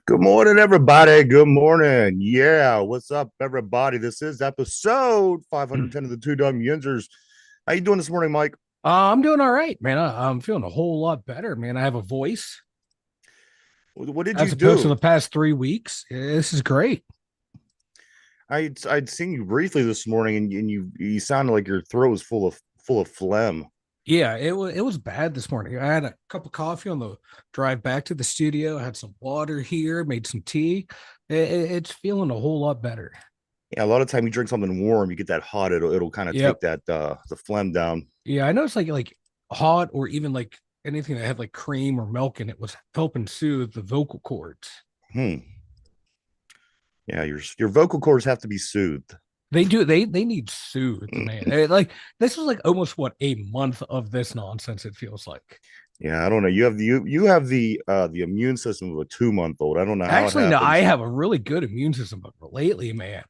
Good morning, everybody. Good morning. Yeah, what's up, everybody? This is episode 510 of the Two Dumb Yinzers. How you doing this morning, Mike? I'm doing all right, man. I'm feeling a whole lot better, man. I have a voice What did you as opposed to do? the past 3 weeks. This is great. I'd seen you briefly this morning, and you sounded like your throat was full of phlegm. Yeah, it was bad this morning. I had a cup of coffee on the drive back to the studio. I had some water here, made some tea. It's feeling a whole lot better. Yeah, a lot of time you drink something warm, you get that hot. It'll kind of take Yep. that the phlegm down. Yeah, I know it's like hot or even like anything that had like cream or milk in it was helping soothe the vocal cords. Hmm. Yeah, your vocal cords have to be soothed. They do. They need soothed, man. Like this was like almost what a month of this nonsense. It feels like. Yeah, I don't know. You have the immune system of a 2 month old. I don't know how it Actually, no, I happens. have a really good immune system, but lately, man,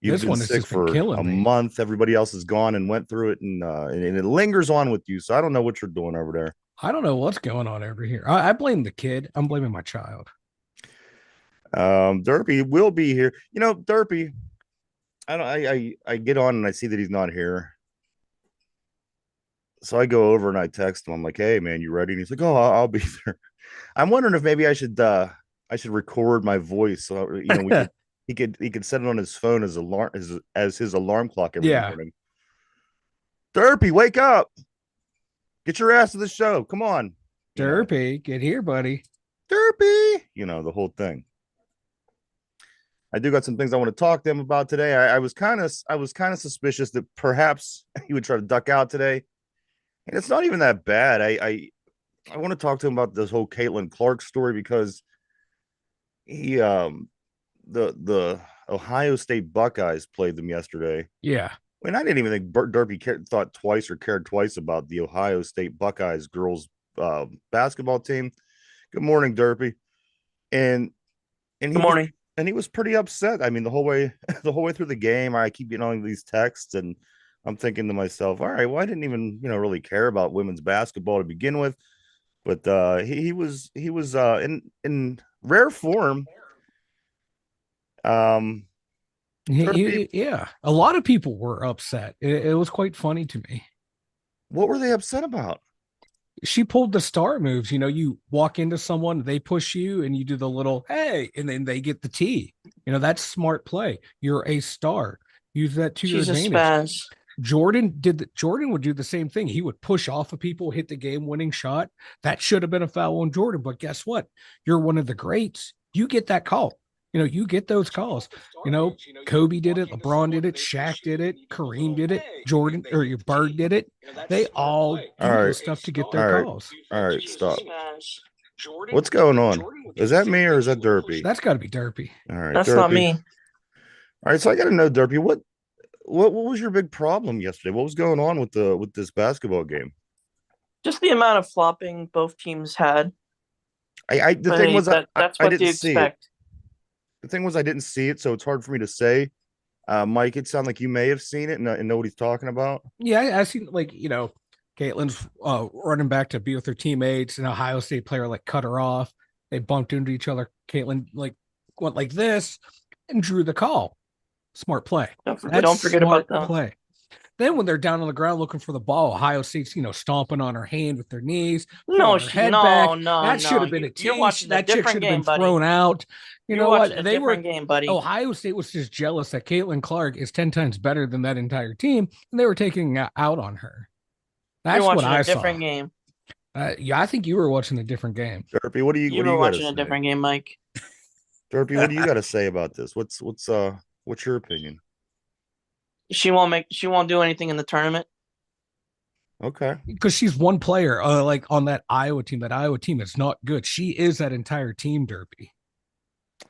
You've this been one has sick just been for killing a me. month. Everybody else is gone and went through it, and it lingers on with you. So I don't know what you're doing over there. I don't know what's going on over here. I blame the kid. I'm blaming my child. Derpy will be here. Derpy. I don't. I get on and I see that he's not here. So I go over and I text him. I'm like, "Hey, man, you ready?" And he's like, "Oh, I'll be there." I'm wondering if maybe I should record my voice so we could he could set it on his phone as his alarm clock every Yeah, morning. Derpy, wake up! Get your ass to the show. Come on. You know, Derpy, get here, buddy. Derpy, the whole thing. I do got some things I want to talk to him about today. I was kind of suspicious that perhaps he would try to duck out today. And it's not even that bad. I want to talk to him about this whole Caitlin Clark story because he the Ohio State Buckeyes played them yesterday. Yeah, And I didn't even think Derby thought twice or cared twice about the Ohio State Buckeyes girls basketball team. Good morning, Derby. And and he Good was morning. and he was pretty upset. I mean, the whole way the whole way through the game, I keep getting all these texts, and I'm thinking to myself, all right, well, I didn't even really care about women's basketball to begin with, but he was in rare form. Um, Derby, yeah. A lot of people were upset. It was quite funny to me. what were they upset about? She pulled the star moves. You walk into someone, they push you, and you do the little hey, and then they get the T. That's smart play. You're a star. Use that to your She's a advantage. spaz. Jordan would do the same thing. He would push off of people, hit the game-winning shot. That should have been a foul on Jordan, but guess what? You're one of the greats. You get that call. You get those calls. Kobe did it, LeBron did it, Shaq did it, Kareem did it, Jordan or your Bird did it. They all All do this right, stuff to get their all right, calls. all right, She's a stop. spaz. What's going on? Is that me or is that Derpy? That's got to be Derpy. All right, That's not Derpy. me. All right, so I got to know, Derpy, what was your big problem yesterday? What was going on with this basketball game? Just the amount of flopping both teams had. The But thing hey, was that's I what didn't you see it. expect. The thing was I didn't see it, so it's hard for me to say. Mike, it sounds like you may have seen it and know what he's talking about. Yeah, I seen Caitlin's running back to be with her teammates. An Ohio State player like cut her off. They bumped into each other. Caitlin like went like this and drew the call. Smart play. That's Don't forget smart about that. play. Then when they're down on the ground looking for the ball, Ohio State's stomping on her hand with their knees, No, pulling her she head back. no no That should no. have been a You're tee. watching a That chick different should have been game, buddy. thrown out. You You're know watching a what? They different were game, buddy. Ohio State was just jealous that Caitlin Clark is 10 times better than that entire team, and they were taking out on her. You're That's what watching a I saw. different game. Yeah, I think you were watching a different game. Derpy, what do you You what do were you got to watching a say? different game, Mike. Derpy, what do you got to say about this? What's your opinion? She won't do anything in the tournament. Okay. Because she's one player, like on that Iowa team. That Iowa team is not good. She is that entire team, Derby.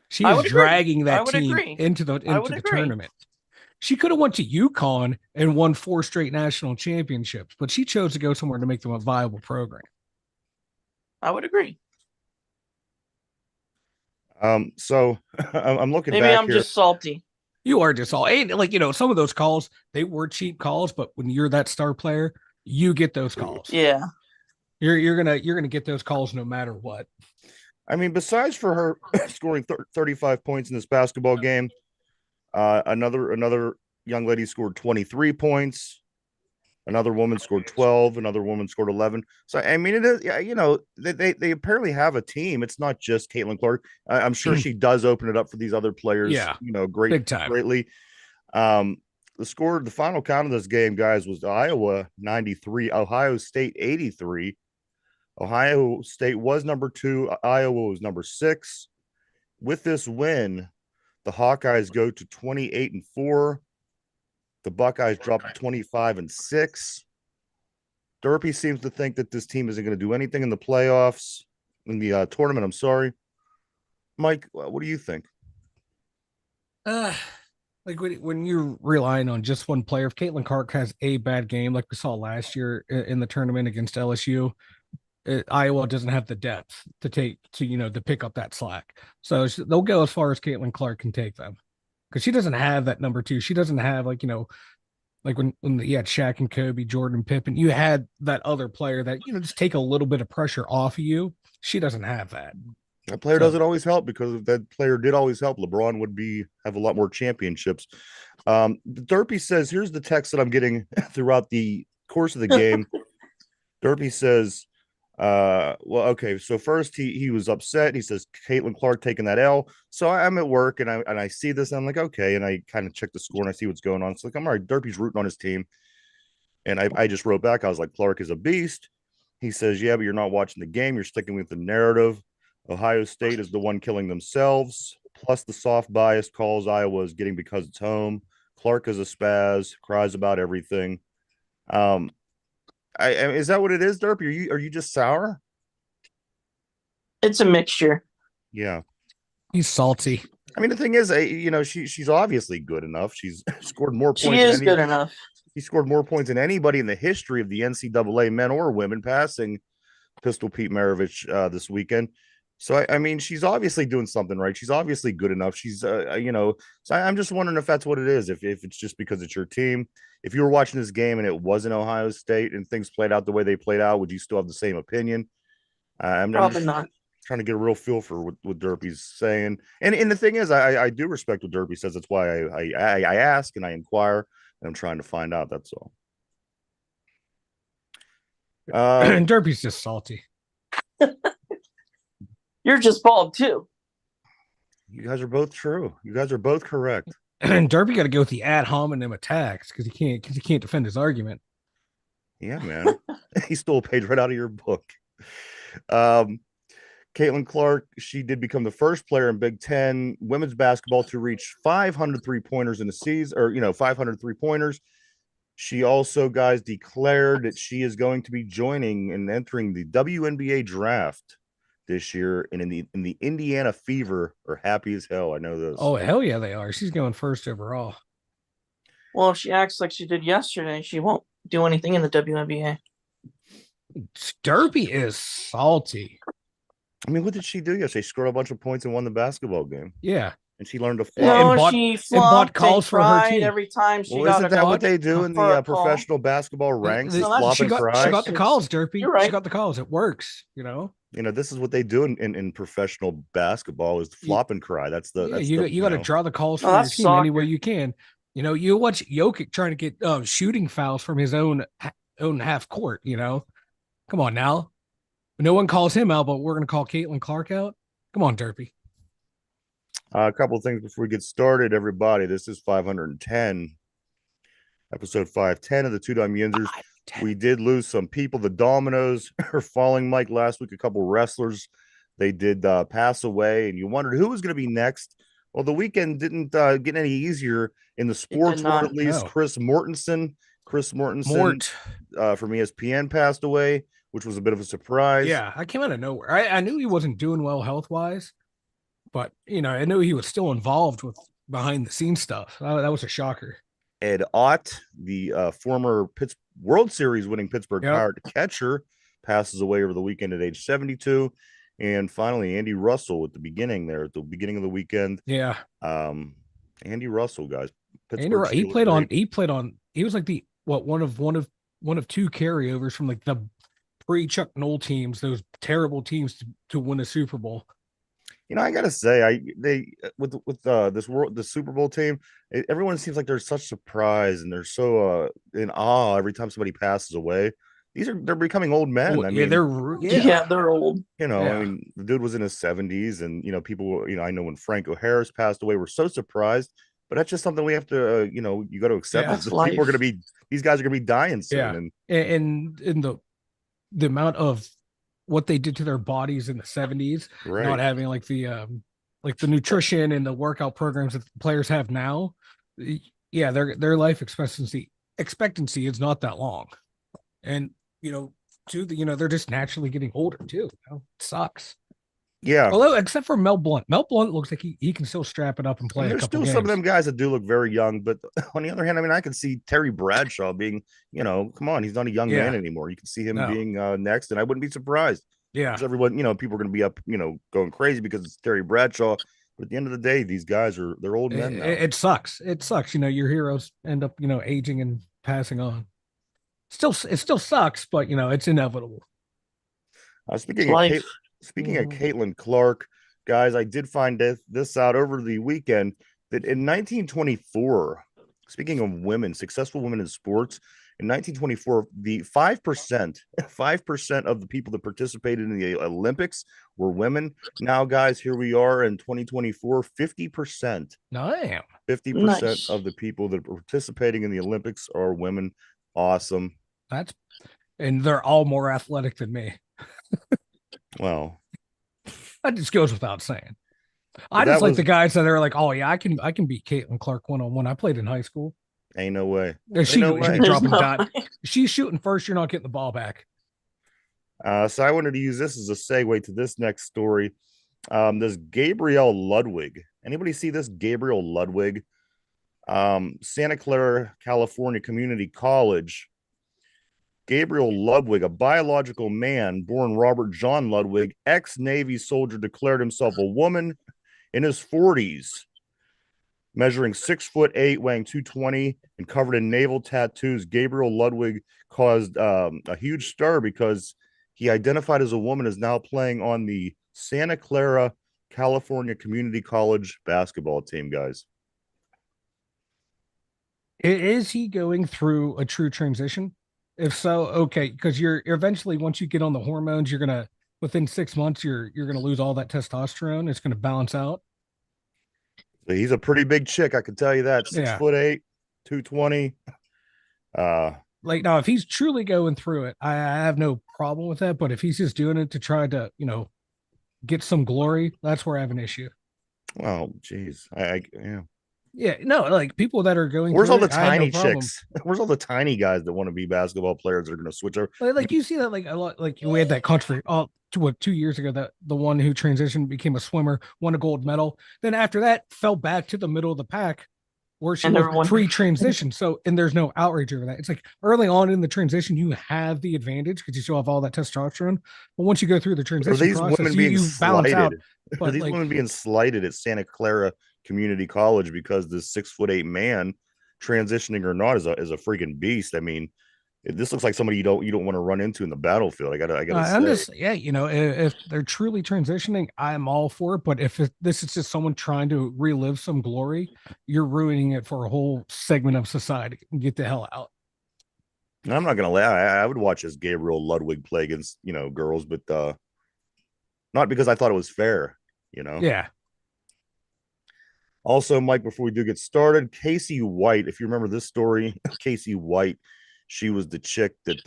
She I is would agree. dragging I that would team agree. into the I into would the agree. tournament. She could have went to UConn and won 4 straight national championships, but she chose to go somewhere to make them a viable program. I would agree. So I'm looking Maybe back I'm here. just salty. You are just all and like some of those calls, they were cheap calls, but when you're that star player, you get those calls. Yeah. You're gonna get those calls no matter what. I mean, besides for her scoring 35 points in this basketball game, another young lady scored 23 points. Another woman scored 12. Another woman scored 11. So I mean, it is, yeah, they apparently have a team. It's not just Caitlin Clark. I'm sure she does open it up for these other players. Yeah, big time. Greatly. Um, the final count of this game, guys, was Iowa 93, Ohio State 83. Ohio State was number 2. Iowa was number 6. With this win, the Hawkeyes go to 28-4. The Buckeyes drop to 25-6. Derpy seems to think that this team isn't going to do anything in the playoffs, in the tournament. I'm sorry. Mike, what do you think? Like when you're relying on just one player, if Caitlin Clark has a bad game, like we saw last year in the tournament against LSU, Iowa doesn't have the depth to pick up that slack. So they'll go as far as Caitlin Clark can take them, because she doesn't have that number 2. She doesn't have like when you had Shaq and Kobe, Jordan and Pippen, you had that other player that just take a little bit of pressure off of you. She doesn't have that. That player doesn't always help, because if that player did always help, LeBron would have a lot more championships. Derpy says, here's the text that I'm getting throughout the course of the game. Derpy says, well, okay. So first he was upset. He says Caitlin Clark taking that L. So I'm at work and I see this. And I'm like, okay. And I kind of check the score and I see what's going on. So like, I'm all right. Derpy's rooting on his team. And I just wrote back. I was like, Clark is a beast. He says, yeah, but you're not watching the game. You're sticking with the narrative. Ohio State is the one killing themselves. Plus the soft bias calls Iowa is getting because it's home. Clark is a spaz, cries about everything. Is that what it is, Derpy? Are you just sour? It's a mixture. Yeah, he's salty. I mean, the thing is, she's obviously good enough. She's scored more points. She is good enough. She scored more points than anybody in the history of the NCAA, men or women, passing Pistol Pete Maravich this weekend. So I mean, she's obviously doing something right. She's obviously good enough. She's So I'm just wondering if that's what it is. If it's just because it's your team. If you were watching this game and it wasn't Ohio State and things played out the way they played out, would you still have the same opinion? Probably not. Trying to get a real feel for what Derpy's saying. And the thing is, I do respect what Derpy says. That's why I ask and I inquire, and I'm trying to find out. That's all. And Derpy's just salty. You're just bald too. You guys are both true. You guys are both correct. And Derpy got to go with the ad hominem attacks because he can't defend his argument. Yeah, man. He stole a page right out of your book. Caitlin Clark, she did become the first player in Big Ten women's basketball to reach 500 3-pointers in a season, or 500 3-pointers. She also, guys, declared that she is going to be joining and entering the WNBA draft this year, and in the Indiana Fever are happy as hell. I know this. Oh, hell yeah, they are. She's going first overall. Well, if she acts like she did yesterday, she won't do anything in the WNBA. Derpy is salty. I mean, what did she do yesterday? She scored a bunch of points and won the basketball game. Yeah. And she learned to flop. No, she flopped calls for her team every time she got isn't that what they do in the professional basketball ranks? She got the calls, Derpy. You're right. She got the calls. It works, this is what they do in professional basketball is flop and cry. That's you got to draw the calls for your team any way you can. You watch Jokic trying to get shooting fouls from his own half court. Come on now. No one calls him out, but we're going to call Caitlin Clark out. Come on, Derpy. A couple of things before we get started, everybody. This is 510, episode 510 of the Two Dime Yinzers. We did lose some people. The dominoes are falling, Mike. Last week, a couple wrestlers, they did pass away, and you wondered who was going to be next. Well, the weekend didn't get any easier in the sports world, at least. No. Chris Mortensen from ESPN passed away, which was a bit of a surprise. Yeah, I came out of nowhere. I knew he wasn't doing well health-wise, but, I knew he was still involved with behind-the-scenes stuff. That was a shocker. Ed Ott, the former World Series winning Pittsburgh Pirate catcher, passes away over the weekend at age 72. And finally, Andy Russell at the beginning of the weekend. Yeah. Andy Russell, guys. He was like one of two carryovers from like the pre-Chuck Noll teams, those terrible teams to win a Super Bowl. I gotta say, they with the Super Bowl team, everyone seems like they're such surprise and they're so in awe every time somebody passes away. They're becoming old men. Well, I yeah, mean, Yeah, they're old. I yeah, mean, the dude was in his 70s, and people, I know when Franco Harris passed away, we're so surprised, but that's just something we have to, you got to accept. Yeah. Is That's that people are going to life. be, these guys are going to be dying soon, yeah. and And in the amount of what they did to their bodies in the 70s, not right, having like the nutrition and the workout programs that the players have now, yeah, their life expectancy is not that long. And they're just naturally getting older too. It sucks. yeah. Although except for Mel Blunt. Mel Blunt looks like he can still strap it up and I mean, play a there's couple still some of games. them guys that do look very young, but on the other hand, I mean, I can see Terry Bradshaw being, come on, he's not a young man Yeah. anymore. You can see him No. being next, and I wouldn't be surprised. Of Yeah. course, everyone, people are going to be up, going crazy because it's Terry Bradshaw. But at the end of the day, these guys they're old It, men now. it sucks. It sucks. Your heroes end up, aging and passing on. It still sucks, but it's inevitable. Uh, It's speaking of Kate, life. speaking of Caitlin Clark, guys, I did find this out over the weekend that in 1924, speaking of women, successful women in sports, in 1924, the 5% of the people that participated in the Olympics were women. Now, guys, here we are in 2024, 50%. Damn. 50% Nice. of the people that are participating in the Olympics are women. Awesome. And they're all more athletic than me. Well, That just goes without saying. but I just that like the was guys that are like, oh yeah, I can beat Caitlin Clark 1-on-1. I played in high school. ain't no way. Ain't She no she be way. There's dropping no dot. way. She's shooting first. You're not getting the ball back. So I wanted to use this as a segue to this next story. This Gabrielle Ludwig. Anybody see this Gabriel Ludwig? Santa Clara, California Community College. Gabriel Ludwig, a biological man born Robert John Ludwig, ex-Navy soldier, declared himself a woman in his 40s, measuring 6'8", weighing 220, and covered in naval tattoos. Gabriel Ludwig caused a huge stir because he identified as a woman, is now playing on the Santa Clara, California Community College basketball team, guys. Is he going through a true transition? If so, okay, because you're eventually once you get on the hormones, you're gonna within 6 months you're gonna lose all that testosterone. It's gonna balance out. He's a pretty big chick, I can tell you that. Six Yeah. foot eight, 220. Like now, if he's truly going through it, I have no problem with that. But if he's just doing it to try to, get some glory, that's where I have an issue. Well, geez. Yeah. Yeah, no, like people that are going Where's through all the it, I have no tiny problem. chicks? Where's all the tiny guys that want to be basketball players that are going to switch over? Like you see that like a lot, like we had that country 2 years ago that the one who transitioned became a swimmer, won a gold medal. Then after that, fell back to the middle of the pack where she And was everyone. pre-transition. So and there's no outrage over that. It's like early on in the transition, you have the advantage because you still have all that testosterone. But once you go through the Are transition these process, women you, being you balance out. slighted? Are But these like women being slighted at Santa Clara Community College because this 6'8" man, transitioning or not, is a freaking beast? I mean, this looks like somebody you don't want to run into in the battlefield. I gotta I'm say. just, yeah, if they're truly transitioning, I'm all for it. But if this is just someone trying to relive some glory, you're ruining it for a whole segment of society. Get the hell out. And I'm not gonna lie, I would watch this Gabriel Ludwig play against girls, but not because I thought it was fair. Yeah. Also, Mike, before we do get started, Casey White, if you remember this story, Casey White, she was the chick that,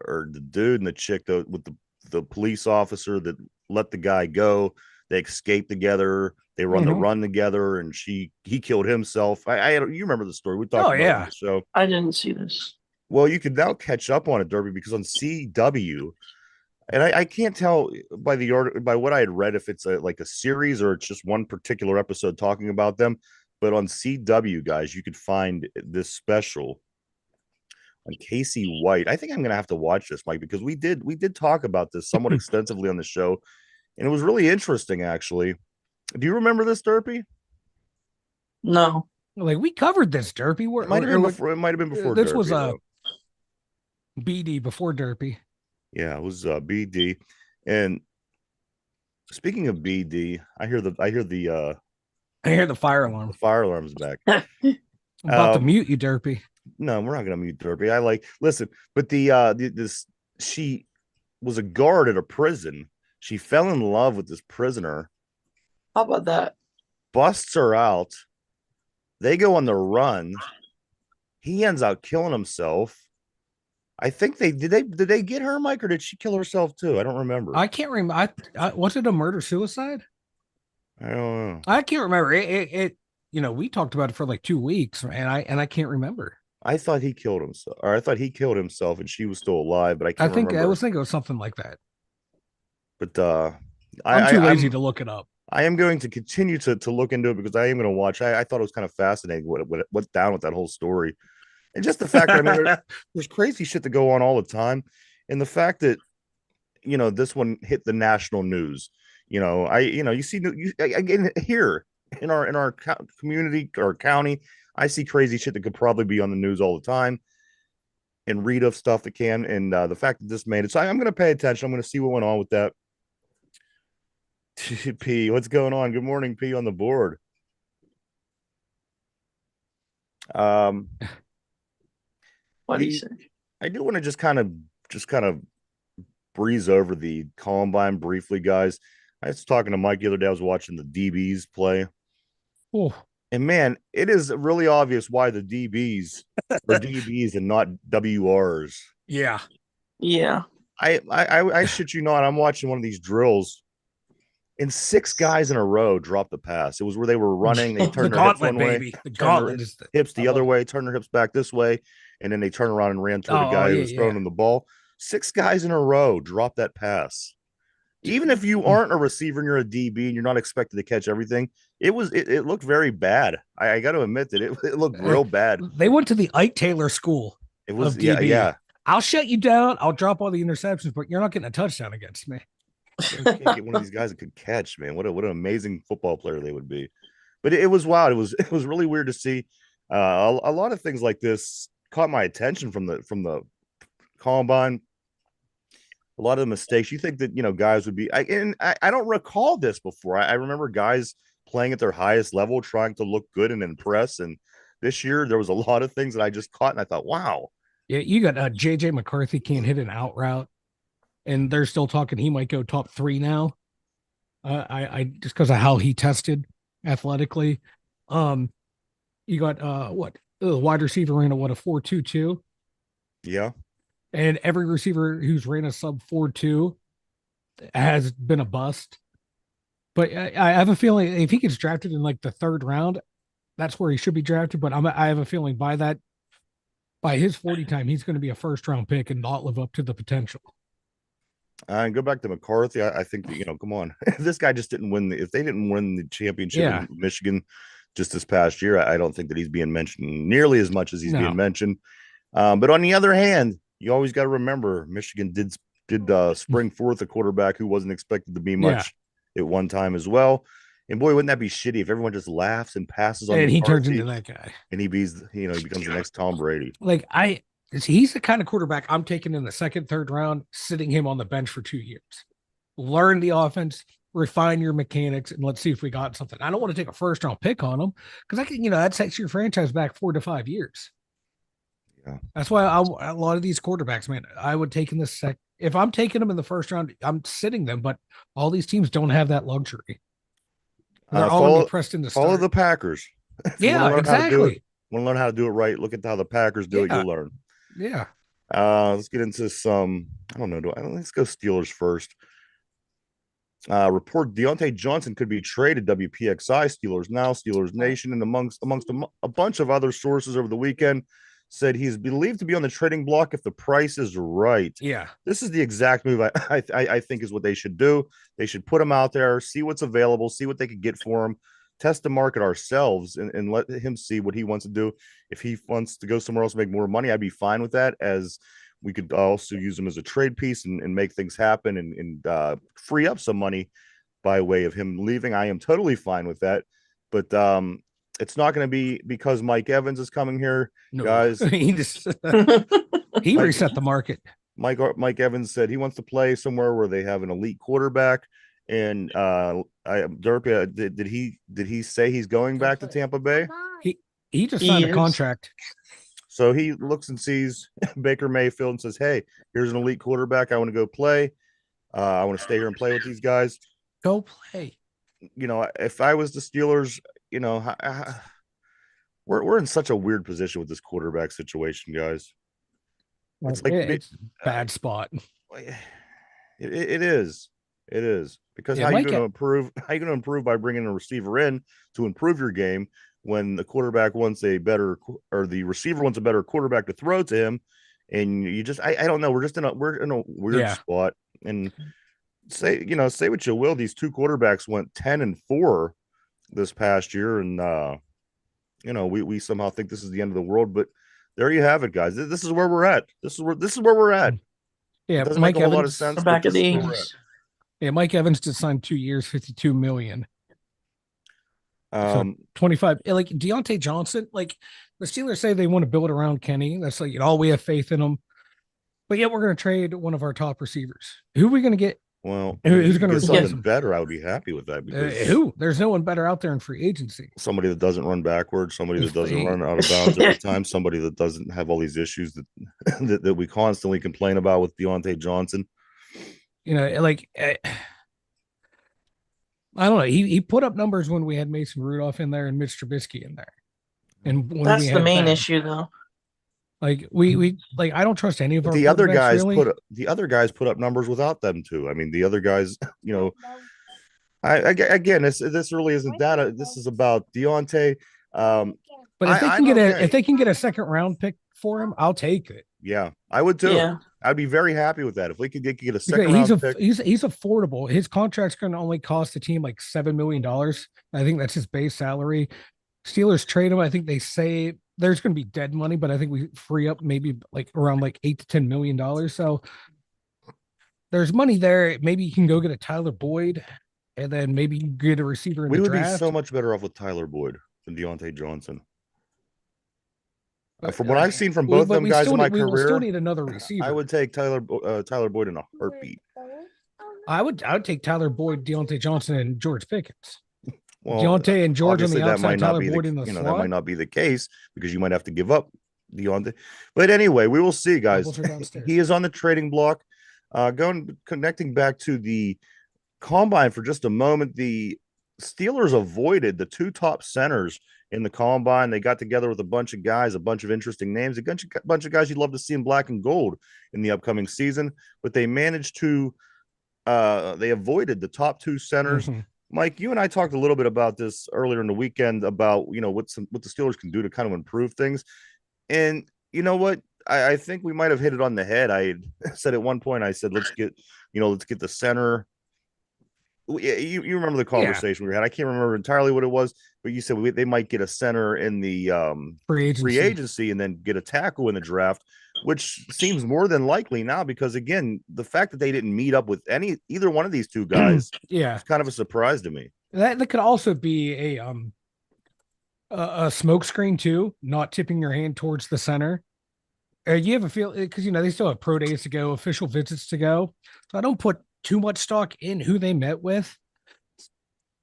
or the dude and the chick that, with the police officer that let the guy go. They escaped together. They run the Mhm. run together, and he killed himself. You remember the story? We talked Oh, about it on yeah. the show. I didn't see this. Well, you can now catch up on it, Derby, because on CW, and I can't tell by the order by what I had read if it's like a series or it's just one particular episode talking about them. But on CW, guys, you could find this special on Casey White. I think I'm gonna have to watch this, Mike, because we did talk about this somewhat extensively on the show, and it was really interesting, actually. Do you remember this, Derpy? No. Like we covered this Derpy. It might have been before. It might have been before This was Derpy, though. BD before Derpy. Yeah, it was BD, and Speaking of BD, I hear the I hear the fire alarm. fire alarm's back. I'm about to Um, mute you, Derpy. no, we're not gonna mute Derby. Listen, but this she was a guard at a prison. She fell in love with this prisoner, How about that? busts her out. They go on the run. He ends up killing himself. I think they get her, Mike, or did she kill herself too? I don't remember. I can't remember. Was it a murder suicide? I don't know. I can't remember. We talked about it for like 2 weeks, and I can't remember. I thought he killed himself, or I thought he killed himself and she was still alive, but I I can't think I remember. was thinking of something like that. But I'm too lazy I'm to look it up. I am going to continue to look into it because I am going to watch. I thought it was kind of fascinating what's down with that whole story, and just the fact that there's crazy shit to go on all the time, and the fact that this one hit the national news. You see again here in our community or county, I see crazy shit that could probably be on the news all the time, and read of stuff that can. And the fact that this made it, so I'm going to pay attention. I'm going to see what went on with that. P, what's going on? Good morning, P on the board. What do you say? I do want to just kind of breeze over the Columbine briefly, guys. I was talking to Mike the other day. I was watching the DBs play. Oh, And man, it is really obvious why the DBs are DBs and not WRs. yeah. Yeah. I shit you not. I'm watching one of these drills, and 6 guys in a row dropped the pass. It was where they were running. They turned The their hips gauntlet, one way, baby. The turned their gauntlet is hips the other love way, turn their hips back this way, and then they turn around and ran toward the guy who was throwing them the ball. 6 guys in a row dropped that pass. Even if you aren't a receiver and you're a DB and you're not expected to catch everything, it looked very bad. I got to admit that it looked real bad. They went to the Ike Taylor school. It was of DB. yeah. I'll shut you down. I'll drop all the interceptions, but you're not getting a touchdown against me. You can't get one of these guys that could catch, man. What an amazing football player they would be. But it was wild. It was really weird to see. A lot of things like this caught my attention from the combine. A lot of the mistakes. You think that guys would be. I don't recall this before. I remember guys playing at their highest level, trying to look good and impress. And this year there was a lot of things that I just caught, and I thought, wow. Yeah, you got JJ McCarthy can't hit an out route, and they're still talking he might go top 3 now. I just because of how he tested athletically. You got what wide receiver ran a 4.22. Yeah. And every receiver who's ran a sub 4.2 has been a bust. But I have a feeling if he gets drafted in like the 3rd round, that's where he should be drafted. But I have a feeling by his 40 time, he's going to be a 1st-round pick and not live up to the potential. And go back to McCarthy. I think that, come on. If this guy just didn't win, if they didn't win the championship in Michigan just this past year, I don't think that he's being mentioned nearly as much as he's being mentioned. But on the other hand, you always got to remember Michigan did spring forth a quarterback who wasn't expected to be much at one time as well. And boy, wouldn't that be shitty if everyone just laughs and passes on and McCarthy, he turns into that guy. And he becomes the next Tom Brady. He's the kind of quarterback I'm taking in the 2nd, 3rd round, sitting him on the bench for 2 years. Learn the offense, refine your mechanics, and let's see if we got something. I don't want to take a 1st-round pick on him because that sets your franchise back 4 to 5 years. Yeah. That's why a lot of these quarterbacks, man, I would take in the if I'm taking them in the 1st round, I'm sitting them, but all these teams don't have that luxury. They're all going to be pressed in the follow the Packers. Yeah, exactly. Want to learn how to do it right? Look at how the Packers do it. You'll learn. Yeah. Let's get into some. I don't know. Let's go Steelers first. Report Deontay Johnson could be traded. WPXI Steelers Now, Steelers Nation, and amongst a bunch of other sources over the weekend said he's believed to be on the trading block if the price is right. Yeah. This is the exact move I think is what they should do. They should put him out there, see what's available, see what they could get for him, test the market ourselves, and let him see what he wants to do. If he wants to go somewhere else and make more money, I'd be fine with that, as we could also use him as a trade piece and make things happen and free up some money by way of him leaving. I am totally fine with that. But it's not going to be because Mike Evans is coming here, guys. He reset the market. Mike Evans said he wants to play somewhere where they have an elite quarterback And Derpy, did he say he's going back to Tampa Bay? He just He signed a is. contract. So he looks and sees Baker Mayfield and says, "Hey, here's an elite quarterback. I want to go play. I want to stay here and play with these guys." Go play. You know, if I was the Steelers, you know, we're in such a weird position with this quarterback situation, guys. It's like It's bad spot. it is. It is because Yeah, how you Mike going to improve? How you going to improve by bringing a receiver in to improve your game when the quarterback wants a better or the receiver wants a better quarterback to throw to him, and you just I don't know. We're in a weird Yeah. spot. And say what you will, these two quarterbacks went 10-4 this past year, and we somehow think this is the end of the world, but there you have it, guys. This is where we're at. This is where we're at. Yeah, It doesn't Mike make a whole lot of Evans. sense. We're but back at this the is where we're at. 80s. Yeah, Mike Evans just signed 2 years, $52 million. Um, 25. Like Deontay Johnson, like the Steelers say they want to build around Kenny. That's like, we have faith in him. But yet we're going to trade one of our top receivers. Who are we going to get? well, Who's if going to you get replace something him? better, I would be happy with that because Who? There's no one better out there in free agency. somebody that doesn't run backwards, somebody that doesn't They- run out of bounds every time, somebody that doesn't have all these issues that we constantly complain about with Deontay Johnson. Like I don't know. He put up numbers when we had Mason Rudolph in there and Mitch Trubisky in there, and when That's we the had main Ben. issue, though. Like we like I don't trust any of But our the other quarterbacks, guys really. the other guys put up numbers without them too. I mean, the other guys, again, this really isn't data. This is about Deontay. But if they I'm can get okay. if they can get a second round pick for him, I'll take it. Yeah, I would too. Yeah. I'd be very happy with that if we could get a Because second round pick. he's affordable. His contract's going to only cost the team like $7 million. I think that's his base salary. Steelers trade him. I think they say there's going to be dead money, but I think we free up maybe like around like $8 to $10 million. So there's money there. Maybe you can go get a Tyler Boyd, and then maybe you get a receiver in We the would draft. be so much better off with Tyler Boyd than Deontay Johnson. But, From what I've seen from both of them guys in my we will career, still need another receiver. I would take Tyler Boyd in a heartbeat. I would take Tyler Boyd, Deontay Johnson, and George Pickens. Well, Deontay and George on obviously the that outside, might not Tyler be Boyd in the that slot. might not be the case because you might have to give up Deontay. But anyway, we will see, guys. Doubles are downstairs. He is on the trading block. Connecting back to the combine for just a moment. The Steelers avoided the two top centers in the combine. They got together with a bunch of guys, a bunch of interesting names, a bunch of guys you'd love to see in black and gold in the upcoming season, but they managed to they avoided the top two centers. Mhm. Mike, you and I talked a little bit about this earlier in the weekend about what the Steelers can do to kind of improve things. And you know what? I think we might have hit it on the head. I said at one point, I said, let's get the center. You remember the conversation we had. I can't remember entirely what it was, but you said they might get a center in the free agency and then get a tackle in the draft, which seems more than likely now because, again, the fact that they didn't meet up with either one of these two guys yeah, is kind of a surprise to me. that could also be a smoke screen too, not tipping your hand towards the center. You have a feel because they still have pro days to go, official visits to go. So I don't put too much stock in who they met with,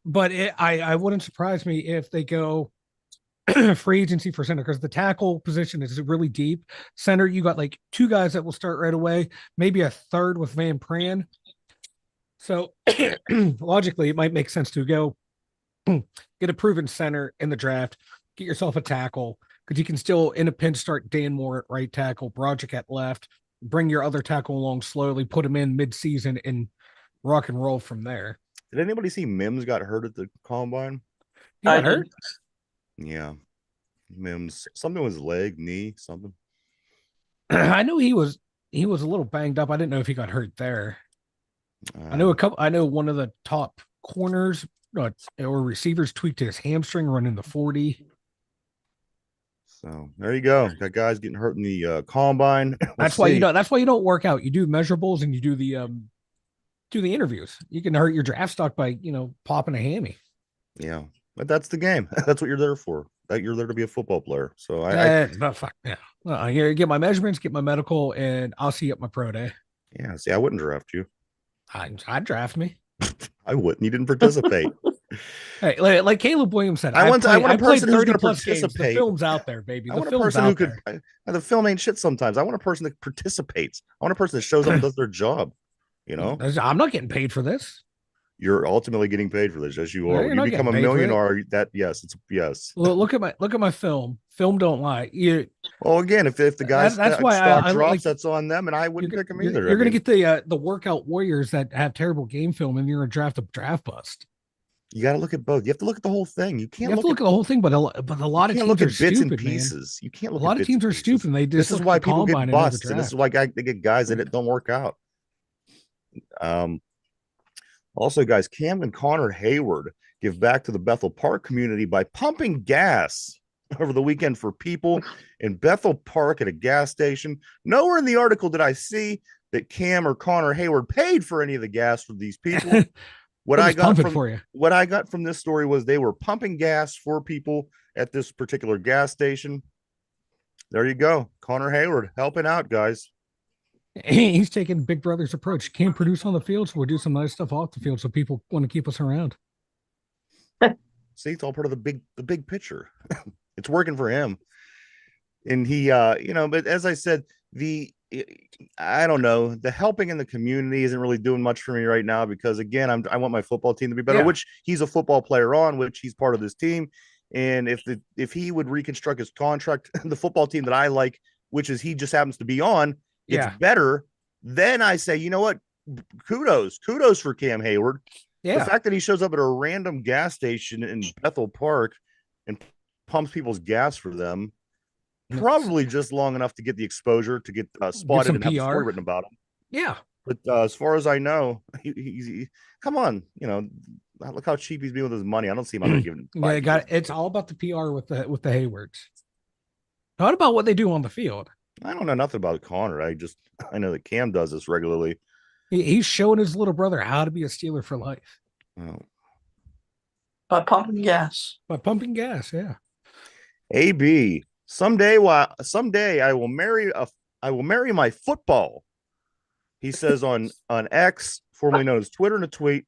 but I wouldn't surprise me if they go free agency for center because the tackle position is really deep. Center, you got like two guys that will start right away, maybe a third with Van Pran. So logically, it might make sense to go get a proven center in the draft, get yourself a tackle because you can still in a pinch start Dan Moore at right tackle, Broderick at left, bring your other tackle along slowly, put him in mid-season and rock and roll from there. Did anybody see Mims got hurt at the combine? He got hurt? Yeah. Mims, something with his leg, knee, something. I know he was a little banged up. I didn't know if he got hurt there. I know one of the top corners or receivers tweaked his hamstring running the 40. So there you go. Got guys getting hurt in the combine. That's why you don't work out. You do measurables and you do the interviews. You can hurt your draft stock by popping a hammy. Yeah, but that's the game. That's what you're there for. That you're there to be a football player. So fuck yeah. Get my measurements, get my medical, and I'll see you at my pro day. Yeah. See, I wouldn't draft you. I'd draft me. I wouldn't. You didn't participate. Hey, like Caleb Williams said, I want I a played person who's 30 going to plus games. The participate. film's out there, baby. I The want a film's person who out could. there. The film ain't shit sometimes. I want a person that participates. I want a person that shows up and does their job. You know, I'm not getting paid for this. you're ultimately getting paid for this, as you are. You're When you not become a getting paid for it. millionaire, that yes, it's yes. Look at my film. Film don't lie. Well, again, if the guy's That's why stock I drops, like. that's on them, and I wouldn't pick him either. You're gonna get the workout warriors that have terrible game film, and you're a draft bust. You got to look at both. You have to look at the whole thing. You can't You have to look at the whole thing, but a lot of teams are bits and stupid, man. pieces. You can't A look lot at of bits and teams are pieces. stupid. And they just This is look why at the people get combine and know the busts, and this is draft. why they get guys that it don't work out. Also, guys, Cam and Connor Hayward give back to the Bethel Park community by pumping gas over the weekend for people in Bethel Park at a gas station. Nowhere in the article did I see that Cam or Connor Hayward paid for any of the gas for these people. What I got from this story was they were pumping gas for people at this particular gas station. There you go. Connor Hayward helping out, guys. He's taking Big Brother's approach. Can't produce on the field, so we'll do some nice stuff off the field so people want to keep us around. See, it's all part of the big picture. It's working for him. And he but as I said, I don't know, the helping in the community isn't really doing much for me right now because again, I want my football team to be better, which he's a football player on, which he's part of this team. And if he would reconstruct his contract, the football team that I like, which is he just happens to be on, it's better, then I say, you know what? Kudos for Cam Hayward. Yeah. The fact that he shows up at a random gas station in Bethel Park and pumps people's gas for them, probably just long enough to get the exposure to get spotted and have a story written about him. Yeah. But as far as I know, he come on, look how cheap he's being with his money. I don't see him out there giving. It's all about the PR with the Haywards. Not about what they do on the field. I don't know nothing about Connor. I know that Cam does this regularly. He's showing his little brother how to be a Steeler for life. Oh. By pumping gas. Yeah. AB, someday I will marry my football. He says on X, formerly known as Twitter, in a tweet,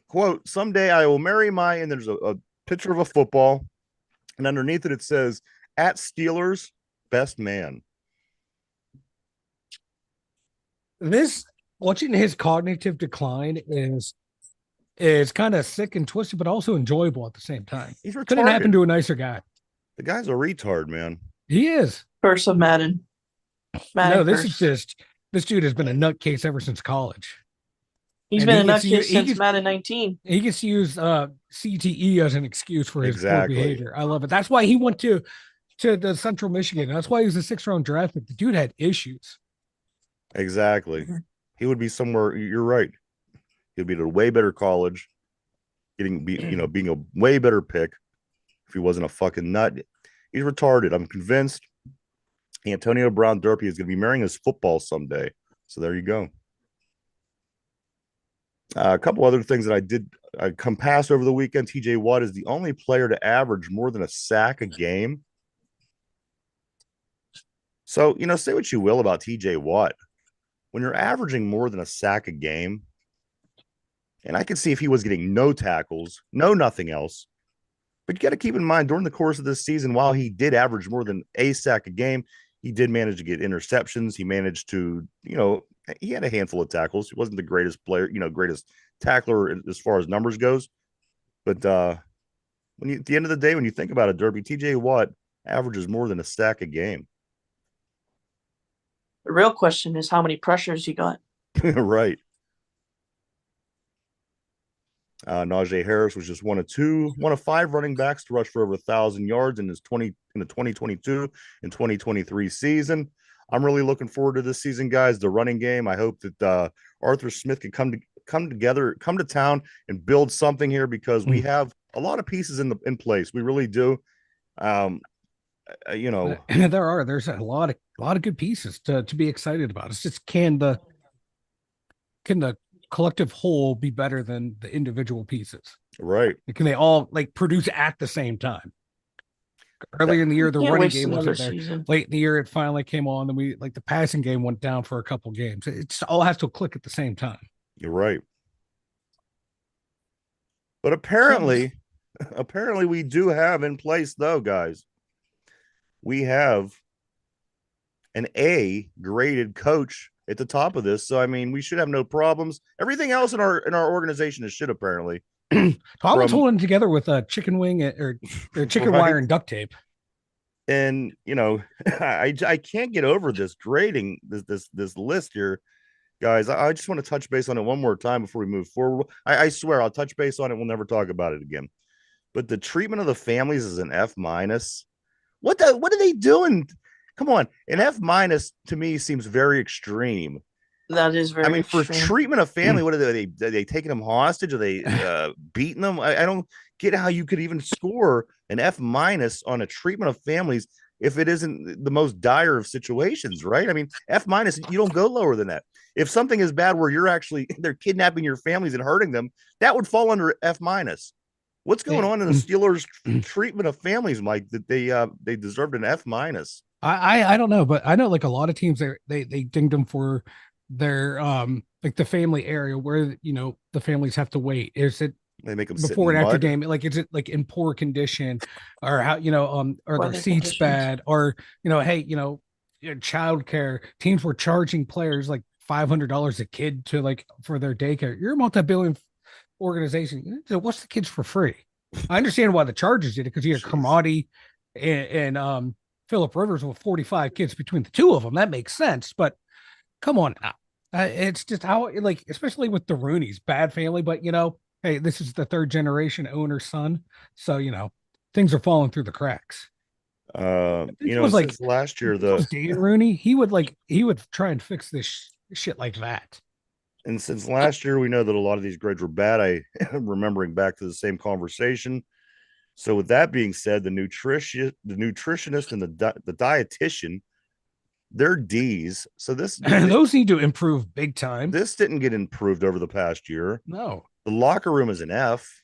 quote, someday I will marry and there's a picture of a football, and underneath it says, at Steelers, best man. Watching his cognitive decline is kind of sick and twisted, but also enjoyable at the same time. He's retarded. Couldn't happen to a nicer guy. The guy's a retard, man. He is. Curse of Madden. No, this dude has been a nutcase ever since college. He's been a nutcase since Madden 19. He gets to use CTE as an excuse for his poor behavior. I love it. That's why he went to the Central Michigan. That's why he was a 6th-round draft pick. The dude had issues. Exactly. He would be somewhere. You're right. He'd be at a way better college, being a way better pick if he wasn't a fucking nut. He's retarded. I'm convinced Antonio Brown Derpy is going to be marrying his football someday. So there you go. A couple other things that I come past over the weekend. TJ Watt is the only player to average more than a sack a game. So, say what you will about TJ Watt. When you're averaging more than a sack a game, and I can see if he was getting no tackles, nothing else, but you got to keep in mind during the course of this season, while he did average more than a sack a game, he did manage to get interceptions. He managed to, he had a handful of tackles. He wasn't the greatest player, greatest tackler as far as numbers goes. But at the end of the day, when you think about it, Derby, TJ Watt averages more than a sack a game. The real question is how many pressures you got. Right. Najee Harris was just one of 5 running backs to rush for over 1,000 yards in the 2022 and 2023 season. I'm really looking forward to this season, guys. The running game. I hope that Arthur Smith can come to town and build something here because we have a lot of pieces in place. We really do. There's a lot of good pieces to be excited about. It's just can the collective whole be better than the individual pieces? Right. Can they all produce at the same time? Earlier in the year, the running game wasn't there. Late in the year, it finally came on. Then the passing game went down for a couple games. It all has to click at the same time. You're right. But apparently, apparently we do have in place though, guys. We have an A graded coach at the top of this. So I mean, we should have no problems. Everything else in our organization is shit apparently. Tomlin's From holding together with a chicken wing or chicken right. wire and duct tape. And you know, I can't get over this grading this list here, guys. I just want to touch base on it one more time before we move forward. I swear I'll touch base on it. We'll never talk about it again. But the treatment of the families is an F minus. What are they doing? Come on, an F minus to me seems very extreme. That is very. I mean, for extreme. treatment of family, what are they taking them hostage? Are they beating them? I don't get how you could even score an F minus on a treatment of families if it isn't the most dire of situations, right? I mean, F minus, you don't go lower than that. If something is bad where you're actually they're kidnapping your families and hurting them, that would fall under F minus. What's going on in the Steelers' treatment of families, Mike? That they deserved an F minus. I don't know, but I know like a lot of teams they dinged them for their like the family area where the families have to wait. Is it They make them before and sit in after mud. game? Like is it like in poor condition, or how are their Weather seats conditions. bad, or hey child care teams were charging players like $500 a kid to like for their daycare. You're a multi-billion organization. What's the kids for free? I understand why the Chargers did it because you had Cromartie and Philip Rivers with 45 kids between the two of them. That makes sense, but come on now. It's just how like, especially with the Rooneys, bad family, but hey, this is the third generation owner's son, so things are falling through the cracks. It was like Since last year, if it was Dave Rooney, he would try and fix this shit like that. and since last year, we know that a lot of these grades were bad. I remembering back to the same conversation. So with that being said, the nutritionist, and the dietitian, they're D's. So Those need to improve big time. this didn't get improved over the past year. No. The locker room is an F.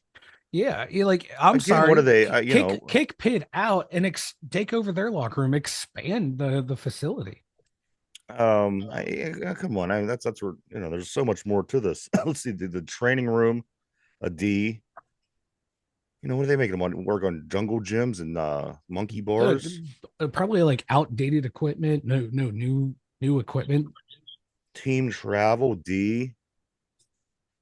Yeah, like I'm Again, sorry. what are they? Kick Pitt out and take over their locker room, expand the facility. Come on. That's where there's so much more to this. Let's see the training room, a D. What are they making them on work on jungle gyms and monkey bars? Probably like outdated equipment. No new equipment. Team travel D.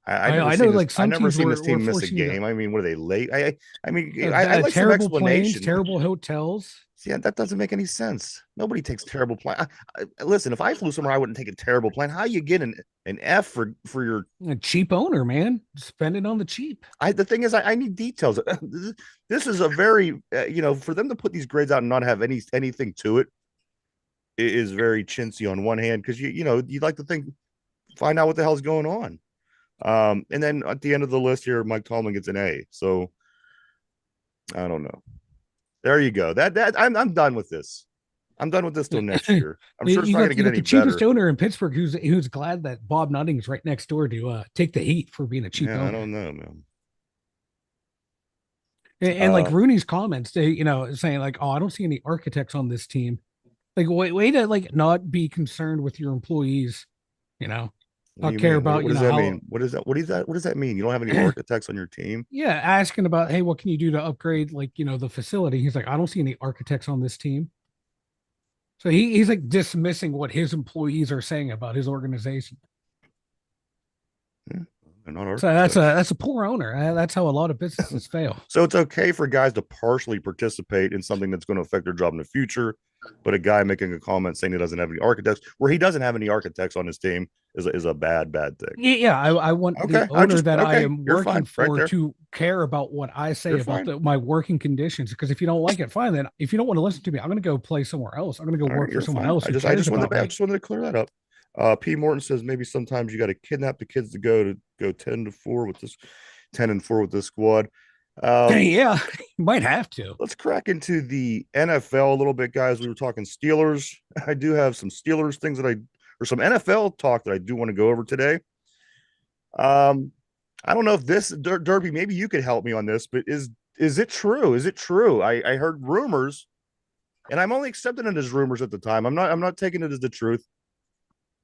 I know like some I never teams seen were this team miss a forcing you to- game. I mean, what are they late? I mean, I like some terrible planes, explanation. terrible hotels. Yeah, that doesn't make any sense. Nobody takes terrible plane. Listen, if I flew somewhere, I wouldn't take a terrible plane. How you get an F for your A cheap owner, man. Spend it on the cheap. The thing is, I need details. This is a very for them to put these grades out and not have anything to it is very chintzy on one hand because you'd like to find out what the hell's going on. And then at the end of the list here, Mike Tomlin gets an A. So I don't know. There you go. I'm done with this. I'm done with this till next year. I'm sure it's not going to get any the cheapest better. owner in Pittsburgh who's glad that Bob Nutting is right next door to take the heat for being a cheap owner. I don't know, man. And like Rooney's comments, saying like, "Oh, I don't see any architects on this team." Like, way to like not be concerned with your employees. Not care about what does that mean? What is that? What does that mean? You don't have any architects on your team? Yeah, asking about, hey, what can you do to upgrade like the facility? He's like, I don't see any architects on this team. So he's like dismissing what his employees are saying about his organization. Yeah, not so that's a poor owner. That's how a lot of businesses fail. So it's okay for guys to partially participate in something that's going to affect their job in the future, but a guy making a comment saying he doesn't have any architects, where he doesn't have any architects on his team, is a bad thing. Yeah, I want the owner I am working for to care about what I say about my working conditions. Because if you don't like it, fine. Then if you don't want to listen to me, I'm going to go play somewhere else. I'm going to go work for someone else. I just wanted to clear that up. P. Morton says maybe sometimes you got to kidnap the kids to go 10-4 with this 10-4 with this squad. Yeah, you might have to. Let's crack into the NFL a little bit, guys. We were talking Steelers. I do have some Steelers things or some NFL talk that I do want to go over today. I don't know if this Derby, maybe you could help me on this, but is it true? Is it true? I heard rumors, and I'm only accepting it as rumors at the time. I'm not taking it as the truth.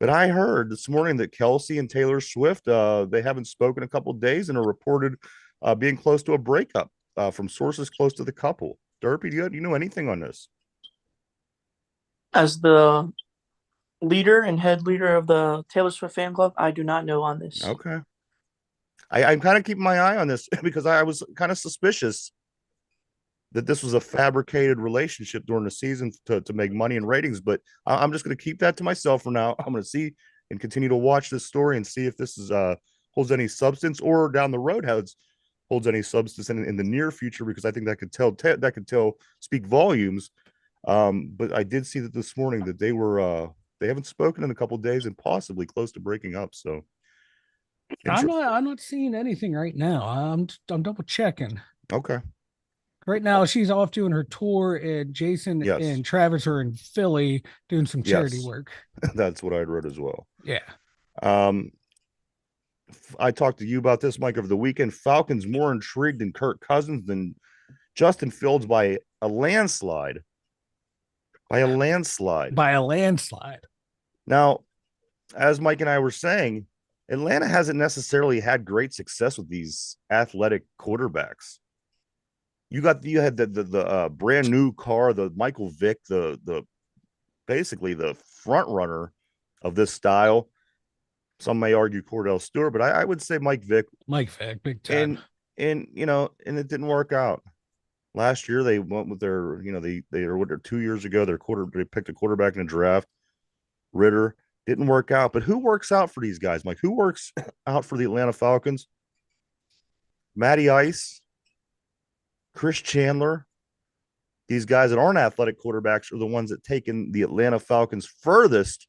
But I heard this morning that Kelsey and Taylor Swift, they haven't spoken a couple of days and are reported being close to a breakup from sources close to the couple. Derpy, do you know anything on this? As the leader and head leader of the Taylor Swift fan club, I do not know on this. Okay. I'm kind of keeping my eye on this because I was kind of suspicious that this was a fabricated relationship during the season to make money and ratings. But I'm just going to keep that to myself for now. I'm going to see and continue to watch this story and see if this is holds any substance, or down the road holds any substance in the near future, because I think that could tell speak volumes. But I did see that this morning that they haven't spoken in a couple of days and possibly close to breaking up. So I'm not seeing anything right now. I'm double checking. Okay. Right now, she's off doing her tour, and Jason Yes. and Travis are in Philly doing some charity Yes. work. That's what I'd read as well. Yeah. I talked to you about this, Mike, over the weekend. Falcons more intrigued in Kirk Cousins than Justin Fields by a landslide. By a landslide. By a landslide. Now, as Mike and I were saying, Atlanta hasn't necessarily had great success with these athletic quarterbacks. You had the brand new car, the Michael Vick, the basically the front runner of this style. Some may argue Cordell Stewart, but I would say Mike Vick. Mike Vick, big time. And and it didn't work out. Last year they went with their, they were 2 years ago, they picked a quarterback in a draft. Ritter didn't work out. But who works out for these guys, Mike? Who works out for the Atlanta Falcons? Matty Ice, Chris Chandler. These guys that aren't athletic quarterbacks are the ones that taken the Atlanta Falcons furthest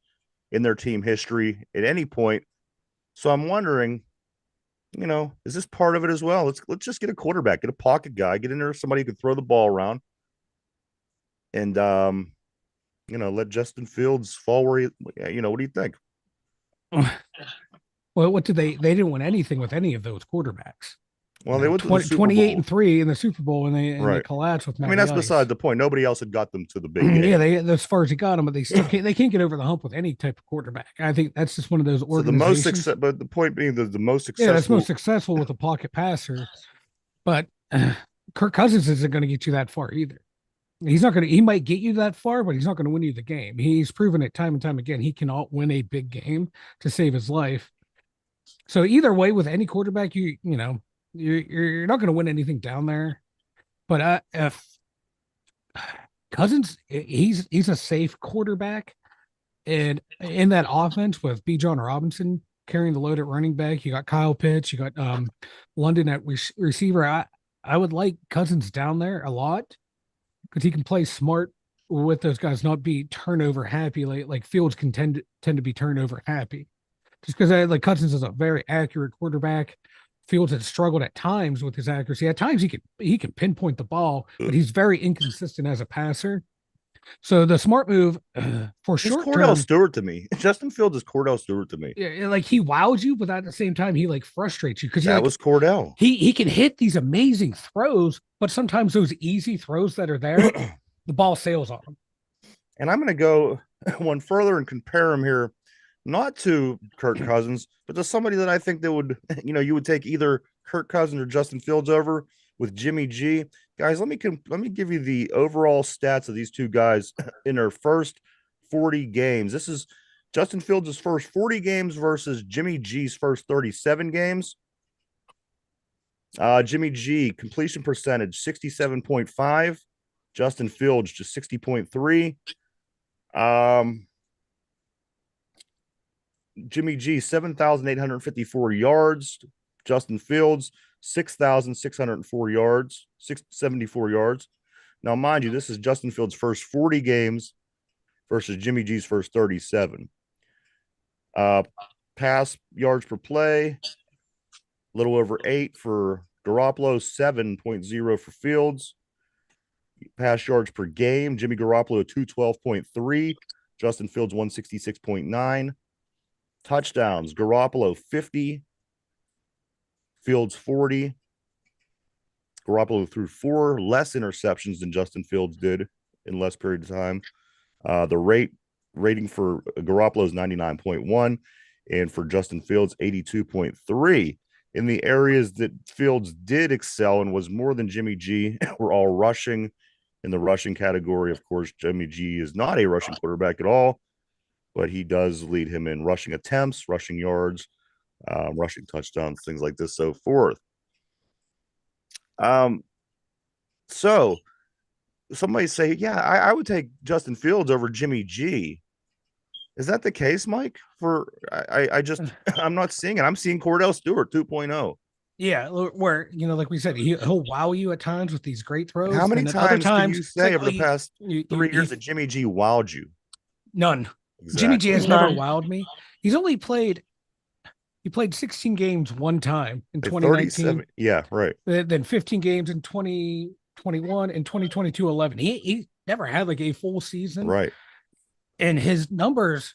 in their team history at any point. So I'm wondering, is this part of it as well? Let's just get a quarterback, get a pocket guy, get in there somebody who can throw the ball around, and let Justin Fields fall where what do you think? Well, what did they didn't win anything with any of those quarterbacks. Well, they went to 28-3 in the Super Bowl, and they collapsed with Matty that's Ice. beside the point. Nobody else had got them to the big game. Yeah, as far as he got them, but they still can't get over the hump with any type of quarterback. I think that's just one of those organizations. But the point being the most successful. Yeah, that's most successful with a pocket passer. But Kirk Cousins isn't going to get you that far either. He's not going to. He might get you that far, but he's not going to win you the game. He's proven it time and time again. He cannot win a big game to save his life. So either way, with any quarterback, you're not going to win anything down there. But if Cousins, he's a safe quarterback, and in that offense with Bijan Robinson carrying the load at running back, you got Kyle Pitts, you got London at receiver. I would like Cousins down there a lot because he can play smart with those guys, not be turnover happy. Like Fields can tend to be turnover happy, just because Cousins is a very accurate quarterback. Fields has struggled at times with his accuracy. At times he can pinpoint the ball, but he's very inconsistent as a passer. So the smart move for short term. Cordell Stewart to me. Justin Fields is Cordell Stewart to me. Yeah, like he wows you, but at the same time he frustrates you because that was Cordell. He can hit these amazing throws, but sometimes those easy throws that are there, the ball sails on him. And I'm going to go one further and compare him here, not to Kirk Cousins, but to somebody that I think that would, you would take either Kirk Cousins or Justin Fields over, with Jimmy G. Guys, let me give you the overall stats of these two guys in their first 40 games. This is Justin Fields' first 40 games versus Jimmy G's first 37 games. Jimmy G, completion percentage 67.5. Justin Fields just 60.3. Jimmy G, 7,854 yards. Justin Fields, 6,604 yards, 674 yards. Now, mind you, this is Justin Fields' first 40 games versus Jimmy G's first 37. Pass yards per play, a little over 8 for Garoppolo, 7.0 for Fields. Pass yards per game, Jimmy Garoppolo, 212.3. Justin Fields, 166.9. Touchdowns, Garoppolo, 50. Fields 40. Garoppolo threw 4 less interceptions than Justin Fields did in less period of time. The rating for Garoppolo is 99.1, and for Justin Fields 82.3. in the areas that Fields did excel and was more than Jimmy G, were all rushing in the rushing category. Of course, Jimmy G is not a rushing quarterback at all, but he does lead him in rushing attempts, rushing yards, rushing touchdowns, things like this, so forth. So somebody say, yeah, I would take Justin Fields over Jimmy G. Is that the case, Mike? I just I'm not seeing it. I'm seeing Cordell Stewart 2.0. Yeah, where like we said, he'll wow you at times with these great throws. How many and times other times can you say like, over the past 3 years that Jimmy G wowed you? None. Exactly. Jimmy G has never wowed me. He's only played 16 games one time in 2019. Yeah, right. Then 15 games in 2021 and 2022 11. He never had like a full season. Right. And his numbers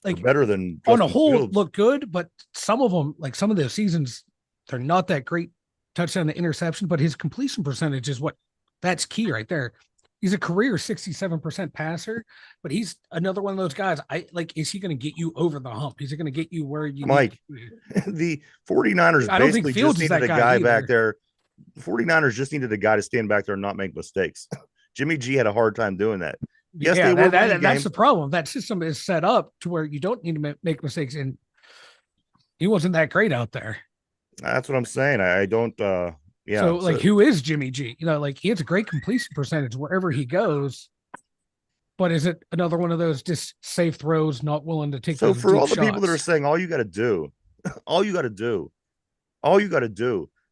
like better than Justin on a whole Fields. Look good, but some of them, like some of the seasons, they're not that great. Touchdown to interception, but his completion percentage is that's key right there. He's a career 67% passer, but he's another one of those guys. Is he going to get you over the hump? Is he going to get you where you Mike, the 49ers I don't think basically Fields just needed a guy back there. The 49ers just needed a guy to stand back there and not make mistakes. Jimmy G had a hard time doing that. Yes, yeah, that's the problem. That system is set up to where you don't need to make mistakes, and he wasn't that great out there. That's what I'm saying. I don't yeah. So who is Jimmy G? He has a great completion percentage wherever he goes. But is it another one of those just safe throws, not willing to take? So for all the shots? people that are saying all you got to do,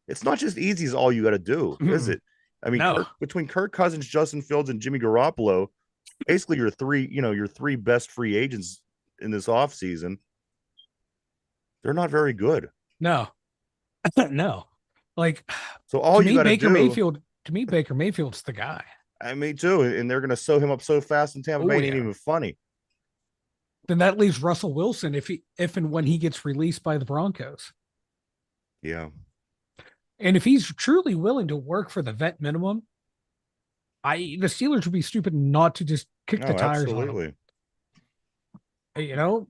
it's not just easy as all you got to do, is it? I mean, no. Between Kirk Cousins, Justin Fields, and Jimmy Garoppolo, basically your three best free agents in this offseason, they're not very good. No. No. So all you got to do. To me, Baker Mayfield's the guy. Me too. And they're going to sew him up so fast in Tampa Bay, it ain't even funny. Then that leaves Russell Wilson if and when he gets released by the Broncos. Yeah. And if he's truly willing to work for the vet minimum, the Steelers would be stupid not to just kick the tires absolutely. on him.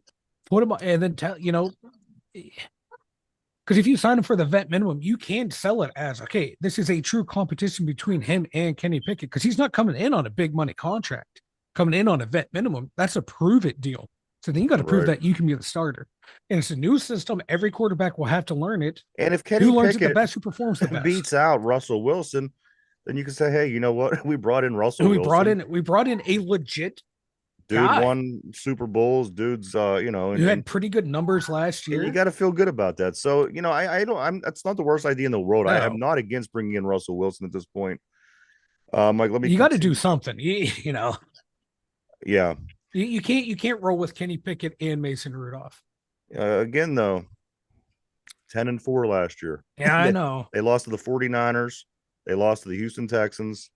Put him and then because if you sign him for the vet minimum, you can sell it as, okay, this is a true competition between him and Kenny Pickett, because he's not coming in on a big money contract, coming in on a vet minimum. That's a prove it deal. So then you got to prove that you can be the starter. And it's a new system. Every quarterback will have to learn it. And if Kenny learns it the best, who performs the best, beats out Russell Wilson, then you can say, hey, you know what? We brought in Russell Wilson. We brought in a legit dude guy. Won Super Bowls. Dude's, who had pretty good numbers last year. You got to feel good about that. So, that's not the worst idea in the world. No. I'm not against bringing in Russell Wilson at this point. Mike, you got to do something, Yeah. You can't roll with Kenny Pickett and Mason Rudolph. Again, though, 10-4 last year. Yeah, I know. They lost to the 49ers. They lost to the Houston Texans,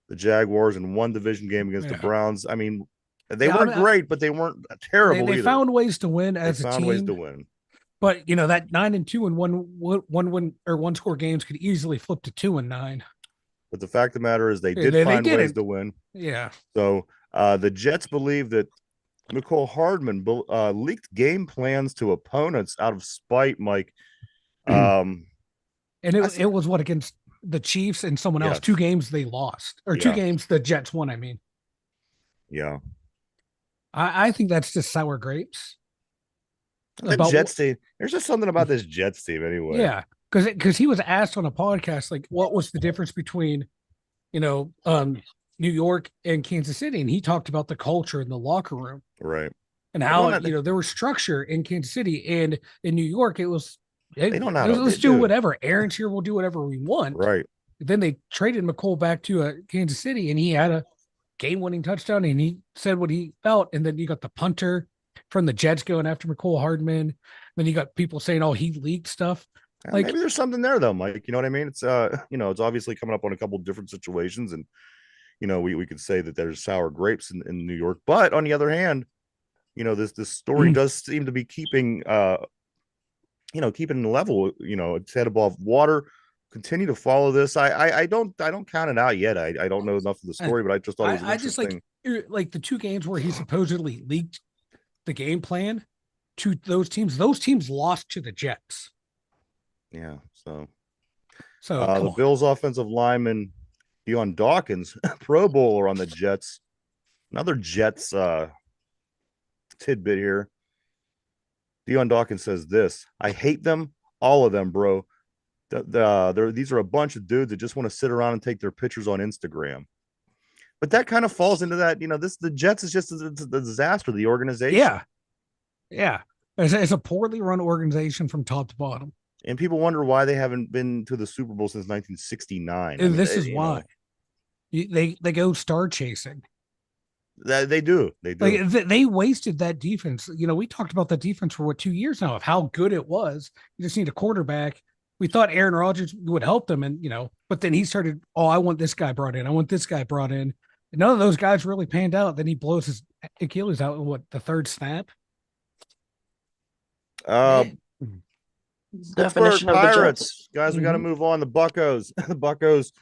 the Jaguars, in one division game against the Browns. I mean, they weren't great, but they weren't terrible. They found ways to win as a team. Found ways to win. But that 9-2 and one win or one score games could easily flip to 2-9. But the fact of the matter is, they did find ways to win. Yeah. So the Jets believe that Mecole Hardman leaked game plans to opponents out of spite, Mike. And it was what, against the Chiefs and someone else? 2 games they lost, or 2 games the Jets won. I mean, yeah. I think that's just sour grapes. The Jets team. There's just something about this Jets team, anyway. Yeah, because he was asked on a podcast, like, what was the difference between, New York and Kansas City, and he talked about the culture in the locker room, right? And how there was structure in Kansas City, and in New York it was. Let's do whatever. Aaron's here. We'll do whatever we want. Right. Then they traded Mecole back to Kansas City, and he had a game-winning touchdown, and he said what he felt. And then you got the punter from the Jets going after Mecole Hardman. Then you got people saying, "Oh, he leaked stuff." Maybe there's something there, though, Mike. You know what I mean? It's it's obviously coming up on a couple of different situations, and we could say that there's sour grapes in New York. But on the other hand, this story does seem to be keeping keeping the level, its head above water. Continue to follow this. I don't count it out yet. I don't know enough of the story, but I just thought it was interesting. Like the 2 games where he supposedly leaked the game plan to those teams lost to the Jets. Yeah. So So come the on. Bills offensive lineman Deion Dawkins, Pro Bowler on the Jets. Another Jets tidbit here. Deion Dawkins says this: "I hate them, all of them, bro. These are a bunch of dudes that just want to sit around and take their pictures on Instagram." But that kind of falls into that. The Jets is just a disaster. The organization, Yeah. Yeah. It's a poorly run organization from top to bottom. and people wonder why they haven't been to the Super Bowl since 1969. I And mean, this is why they go star chasing. They do. They do. Like they wasted that defense. We talked about that defense for 2 years now of how good it was. You just need a quarterback. We thought Aaron Rodgers would help them, and but then he started. Oh, I want this guy brought in. I want this guy brought in. And none of those guys really panned out. Then he blows his Achilles out in the third snap. Uh, Pittsburgh Definition of the Jets. Pirates, guys. We got to move on. The Buccos, the Buccos.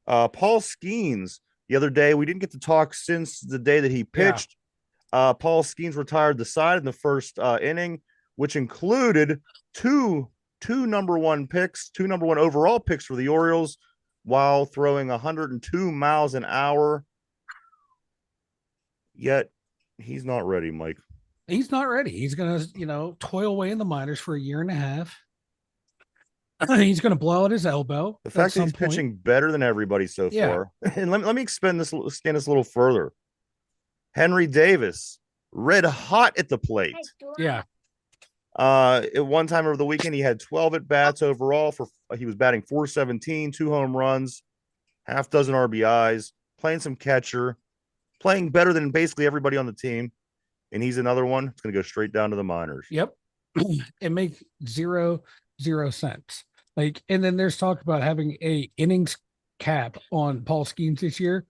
Paul Skeens. The other day, we didn't get to talk since the day that he pitched. Yeah. Paul Skeens retired the side in the first inning, which included two number one picks, two number one overall picks for the Orioles, while throwing 102 miles an hour. Yet he's not ready, Mike. He's not ready. He's gonna, toil away in the minors for a year and a half. He's gonna blow out his elbow. The fact that he's pitching better than everybody so far. And let me scan this a little further. Henry Davis, red hot at the plate. Yeah. At one time over the weekend, he had 12 at bats overall. He was batting .417, 2 home runs, half dozen RBIs, playing some catcher, playing better than basically everybody on the team. And he's another one. It's going to go straight down to the minors. Yep. It makes zero sense. And then there's talk about having a innings cap on Paul Skeens this year.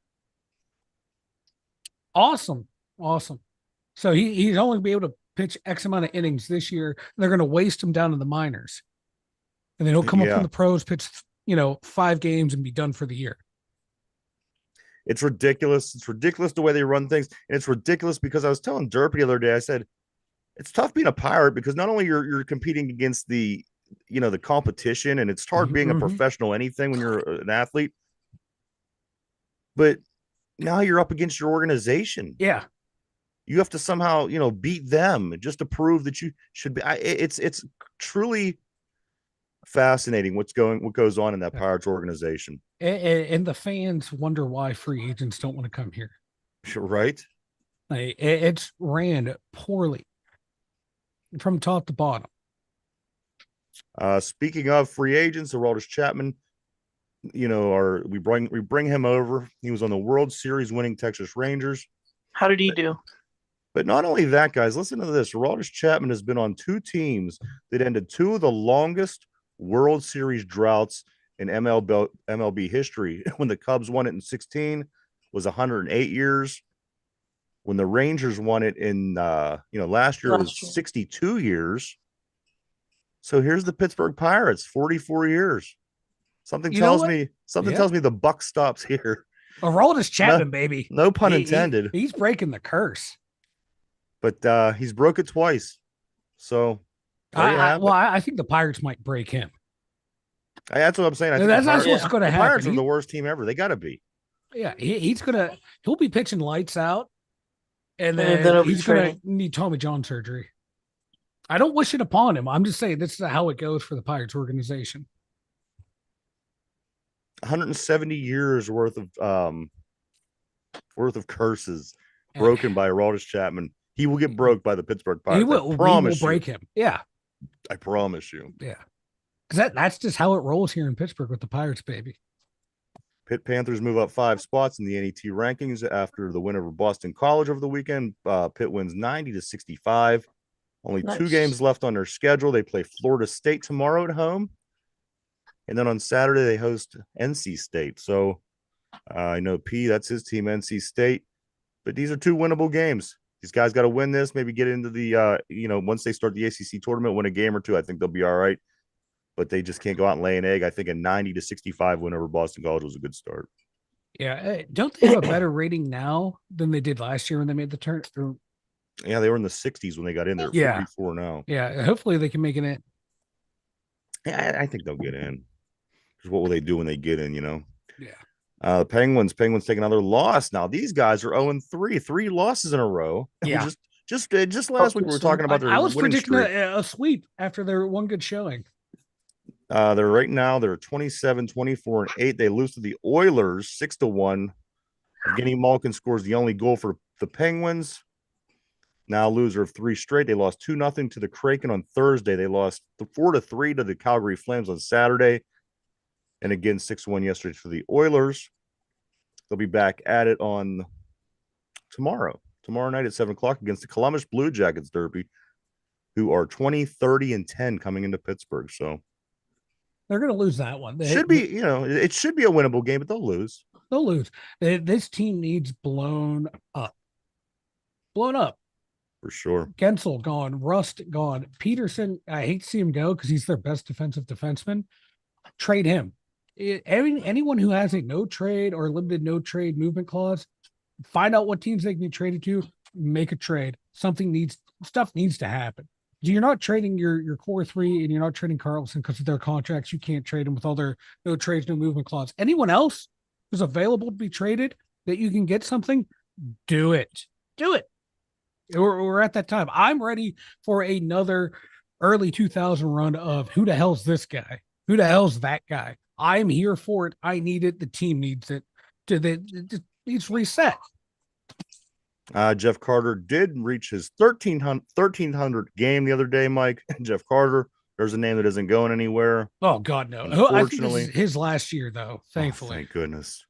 Awesome. So he's only be able to pitch X amount of innings this year. They're going to waste him down in the minors. And then he'll come up in the pros, pitch, 5 games and be done for the year. It's ridiculous. It's ridiculous the way they run things. And it's ridiculous because I was telling Derpy the other day, I said, it's tough being a Pirate because not only you're competing against the competition, and it's hard being a professional anything when you're an athlete, but now you're up against your organization. Yeah. You have to somehow, beat them just to prove that you should be. It's truly fascinating what goes on in that Pirates organization. And the fans wonder why free agents don't want to come here. Right. It's ran poorly from top to bottom. Speaking of free agents, Aroldis Chapman, we bring him over. He was on the World Series winning Texas Rangers. How did he do? But not only that, guys, listen to this. Aroldis Chapman has been on 2 teams that ended 2 of the longest World Series droughts in MLB history. When the Cubs won it in 2016, was 108 years. When the Rangers won it in last year, it was 62 years. So here's the Pittsburgh Pirates, 44 years. Something tells me the buck stops here. Aroldis Chapman, baby. No pun intended. He's breaking the curse. But he's broke it twice. So I think the Pirates might break him. That's what I'm saying. I think that's what's going to happen. The Pirates are the worst team ever. They got to be. Yeah, he'll be pitching lights out, and then he's going to need Tommy John surgery. I don't wish it upon him. I'm just saying this is how it goes for the Pirates organization. 170 years worth of curses broken by Aroldis Chapman. He will get broke by the Pittsburgh Pirates. He will. We will break him. Yeah, I promise you. Yeah, because that's just how it rolls here in Pittsburgh with the Pirates, baby. Pitt Panthers move up 5 spots in the NET rankings after the win over Boston College over the weekend. Pitt wins 90-65. Only 2 games left on their schedule. They play Florida State tomorrow at home. And then on Saturday, they host NC State. So I know P, that's his team, NC State. But these are 2 winnable games. These guys got to win this, maybe get into the, once they start the ACC tournament, win a game or 2. I think they'll be all right. But they just can't go out and lay an egg. I think a 90-65 win over Boston College was a good start. Yeah. Don't they have a better rating now than they did last year when they made the turn? Yeah, they were in the 60s when they got in there. Yeah. 44 now. Yeah. Hopefully they can make it in. I think they'll get in. Because what will they do when they get in? Yeah. Penguins take another loss. Now these guys are 0-3, three losses in a row. We Yeah. just last week we were talking about their I was winning predicting streak. a sweep after their one good showing. They're right now they're 27, 24, and 8. They lose to the Oilers 6-1. Evgeny Malkin scores the only goal for the Penguins. Now loser of 3 straight. They lost 2-0 to the Kraken on Thursday. They lost 4-3 to the Calgary Flames on Saturday. And again, 6-1 yesterday for the Oilers. They'll be back at it on tomorrow night at 7 o'clock against the Columbus Blue Jackets Derby, who are 20, 30, and 10 coming into Pittsburgh. So they're going to lose that one. Should be, it should be a winnable game, but they'll lose. They'll lose. This team needs blown up. Blown up. For sure. Gensel gone. Rust gone. Peterson, I hate to see him go because he's their best defensive defenseman. Trade him. Anyone who has a no trade or limited no trade movement clause, find out what teams they can be traded to, make a trade. Stuff needs to happen. You're not trading your core three and you're not trading Carlson because of their contracts. You can't trade them with all their no trades, no movement clause. Anyone else who's available to be traded that you can get something, do it. Do it. We're at that time. I'm ready for another early 2000 run of who the hell's this guy? Who the hell's that guy? I'm here for it. I need it. The team needs it. It needs reset. Jeff Carter did reach his 1300 game the other day, Mike. Jeff Carter, there's a name that isn't going anywhere. Oh, God, no. I think this is his last year, though, thankfully. Thank goodness.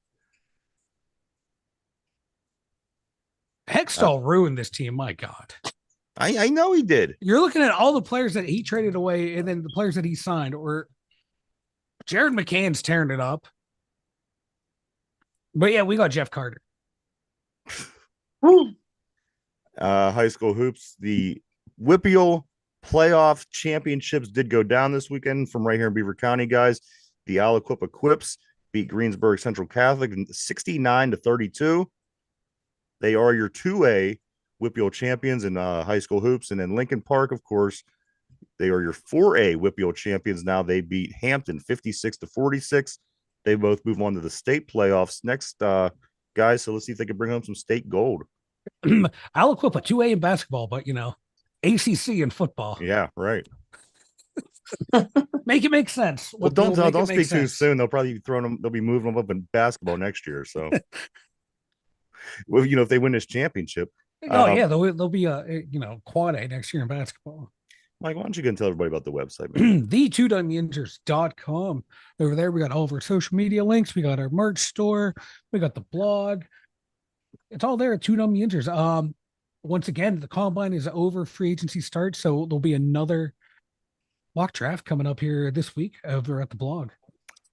Hextall ruined this team. My God. I know he did. You're looking at all the players that he traded away and then the players that he signed, or Jared McCann's tearing it up. But yeah, we got Jeff Carter. High school hoops. The Whippeal playoff championships did go down this weekend from right here in Beaver County, guys. The Aliquippa Quips beat Greensburg Central Catholic 69-32. They are your 2A Whippeal champions in high school hoops. And in Lincoln Park, of course, they are your 4A Whippeal champions. Now they beat Hampton 56-46. They both move on to the state playoffs next, guys. So let's see if they can bring home some state gold. Aliquippa 2A in basketball, but ACC in football. Yeah, right. Make it make sense. Well, don't speak too soon. They'll probably be throwing them. They'll be moving them up in basketball next year. So, well, if they win this championship. Oh yeah, they'll be quad A next year in basketball. Mike, why don't you go and tell everybody about the website? The Yinzers.com. Over there, we got all of our social media links. We got our merch store. We got the blog. It's all there at Yinzers. Once again, the combine is over. Free agency starts, so there'll be another mock draft coming up here this week over at the blog.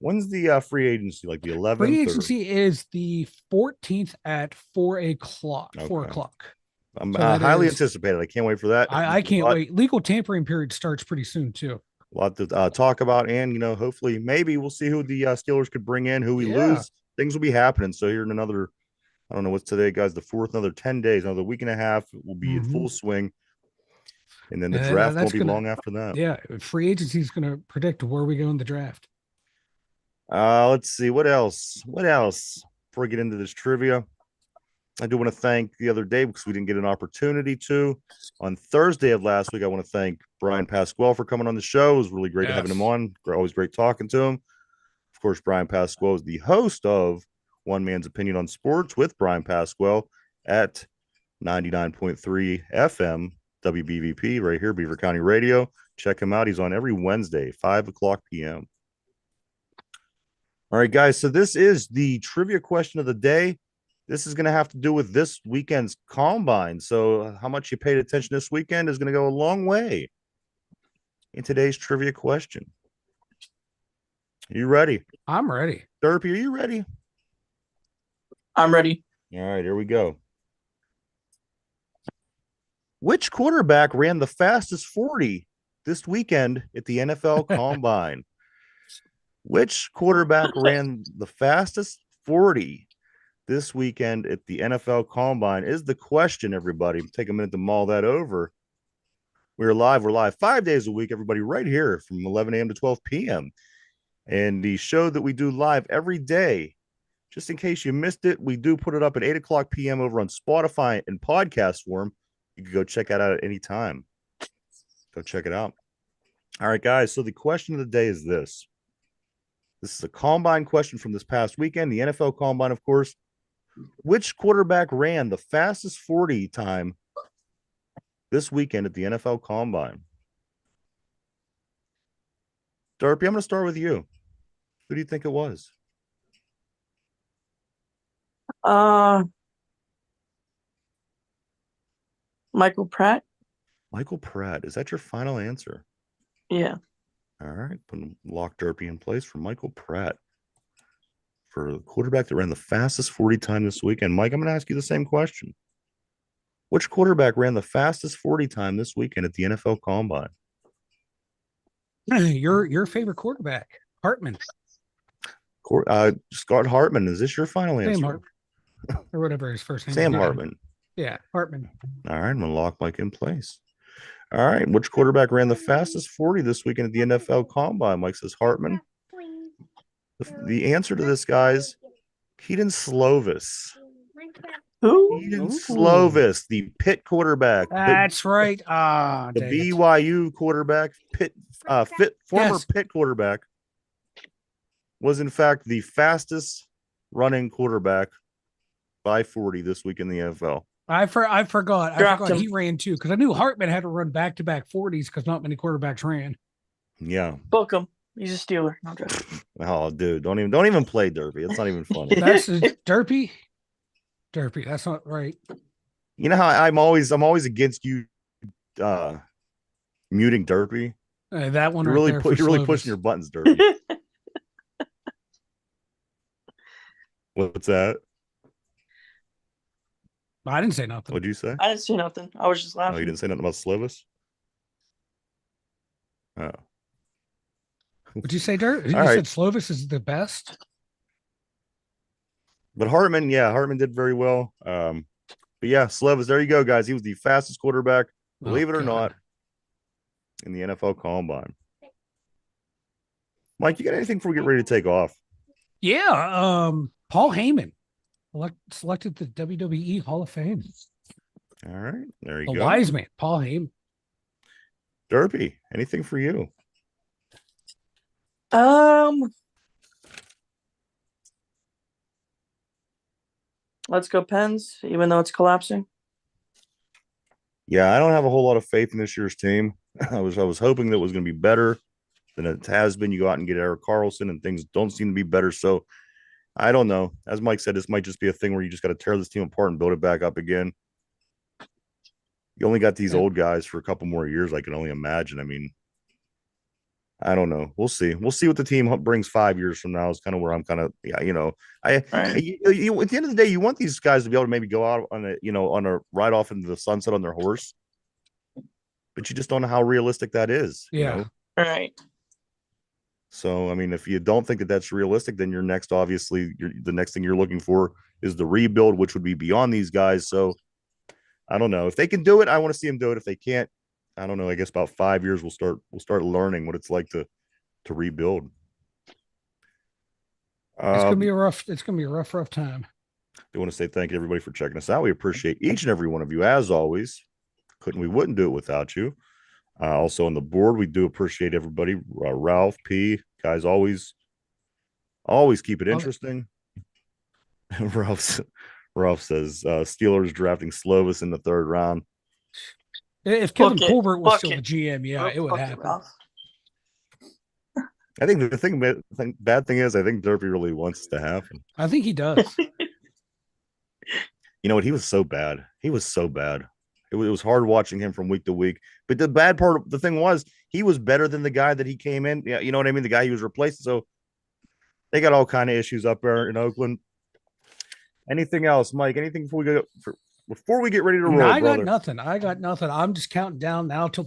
When's the free agency? Like the 11th? Free agency is the 14th at 4 o'clock. Okay. 4 o'clock. I'm highly anticipated. I can't wait for that. I can't wait. Legal tampering period starts pretty soon too. A lot to talk about, and hopefully, maybe we'll see who the Steelers could bring in, who we lose. Things will be happening. So here in another, I don't know what's today, guys. The 4th, another 10 days, another week and a half will be in full swing, and then the draft won't be long after that. Yeah, free agency is going to predict where we go in the draft. Let's see what else. Before we get into this trivia, I do want to thank the other day because we didn't get an opportunity to. On Thursday of last week, I want to thank Brian Pasquale for coming on the show. It was really great having him on. Always great talking to him. Of course, Brian Pasquale is the host of One Man's Opinion on Sports with Brian Pasquale at 99.3 FM WBVP right here, Beaver County Radio. Check him out. He's on every Wednesday, 5 o'clock p.m. All right, guys. So this is the trivia question of the day. This is going to have to do with this weekend's combine. So how much you paid attention this weekend is going to go a long way in today's trivia question. Are you ready? I'm ready. Derpy, are you ready? I'm ready. All right, here we go. Which quarterback ran the fastest 40 this weekend at the NFL Combine? Which quarterback ran the fastest 40 this weekend at the NFL Combine is the question, everybody. Take a minute to mull that over. We're live. We're live 5 days a week, everybody, right here from 11 a.m. to 12 p.m. And the show that we do live every day, just in case you missed it, we do put it up at 8 o'clock p.m. over on Spotify and podcast form. You can go check it out at any time. Go check it out. All right, guys. So the question of the day is this. This is a combine question from this past weekend, the NFL combine, of course. Which quarterback ran the fastest 40 time this weekend at the NFL combine? Derpy, I'm going to start with you. Who do you think it was? Michael Pratt. Michael Pratt. Is that your final answer? Yeah. All right. Put lock Derpy in place for Michael Pratt for the quarterback that ran the fastest 40 time this weekend. Mike, I'm going to ask you the same question. Which quarterback ran the fastest 40 time this weekend at the NFL combine? Your favorite quarterback, Hartman. Scott Hartman. Is this your final answer? Sam Hartman. Or whatever his first name Sam is. Hartman. Yeah, Hartman. All right, I'm going to lock Mike in place. All right, which quarterback ran the fastest 40 this weekend at the NFL combine? Mike says Hartman. The answer to this, guys, Keaton Slovis. Who? Keaton Slovis, the Pitt quarterback. That's right. The BYU quarterback, former Pitt quarterback, was in fact the fastest running quarterback by 40 this week in the NFL. I forgot. Dropped him. He ran too because I knew Hartman had to run back-to-back 40s because not many quarterbacks ran. Yeah. Book him. He's a Steeler. No, oh, dude, don't even play Derpy. It's not even funny. That's Derpy. Derpy. That's not right. You know how I'm always against you muting Derpy. That one You're really pushing your buttons, Derpy. What's that? I didn't say nothing. What'd you say? I didn't say nothing. I was just laughing. Oh, you didn't say nothing about Slovis? Oh. What'd you say, Dirt? You right. said Slovis is the best? But Hartman did very well. But yeah, Slovis, there you go, guys. He was the fastest quarterback, believe it or not, in the NFL combine. Mike, you got anything before we get ready to take off? Yeah. Paul Heyman selected the WWE Hall of Fame. All right. There you go. The wise man, Paul Heyman. Derpy, anything for you? Let's go Pens, even though it's collapsing. Yeah, I don't have a whole lot of faith in this year's team. I was hoping that it was going to be better than it has been. You go out and get Eric Carlson, and things don't seem to be better. So I don't know. As Mike said, this might just be a thing where you just got to tear this team apart and build it back up again. You only got these old guys for a couple more years, I can only imagine. I mean, I don't know. We'll see. We'll see what the team brings 5 years from now is kind of where I'm kind of, at the end of the day, you want these guys to be able to maybe go out on a ride off into the sunset on their horse, but you just don't know how realistic that is. Yeah. Right. So, I mean, if you don't think that that's realistic, then the next thing you're looking for is the rebuild, which would be beyond these guys. So I don't know if they can do it. I want to see them do it. If they can't, I don't know. I guess about 5 years we'll start learning what it's like to rebuild. It's gonna be a rough time. I want to say thank you everybody for checking us out. We appreciate each and every one of you as always. We wouldn't do it without you. Also on the board, we do appreciate everybody. Ralph P, guys, always keep it interesting. Ralph says Steelers drafting Slovis in the 3rd round. If Kevin Colbert was still the GM, it would happen. I think the bad thing is I think Derpy really wants it to happen. I think he does. You know what? He was so bad. It was hard watching him from week to week. But the bad part, the thing was, he was better than the guy that he came in. Yeah, you know what I mean? The guy he was replacing. So they got all kind of issues up there in Oakland. Anything else, Mike? Anything before we get ready to roll? I got nothing. I'm just counting down now till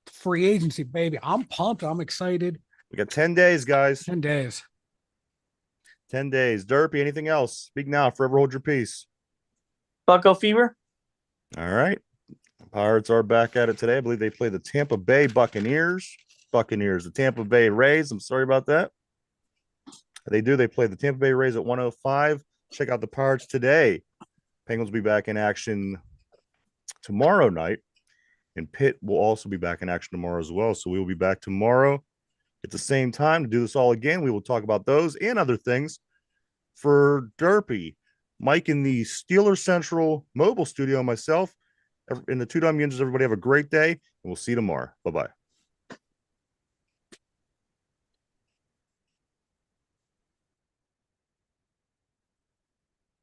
free agency, baby. I'm pumped. I'm excited. We got 10 days, guys. 10 days. 10 days. Derpy, anything else? Speak now. Forever hold your peace. Bucko fever. All right. Pirates are back at it today. I believe they play the Tampa Bay Buccaneers. The Tampa Bay Rays. I'm sorry about that. They do. They play the Tampa Bay Rays at 105. Check out the Pirates today. Penguins will be back in action tomorrow night. And Pitt will also be back in action tomorrow as well. So we will be back tomorrow at the same time to do this all again. We will talk about those and other things. For Derpy, Mike in the Steeler Central mobile studio, myself in the Two Dumb Yinzers, everybody have a great day, and we'll see you tomorrow. Bye-bye.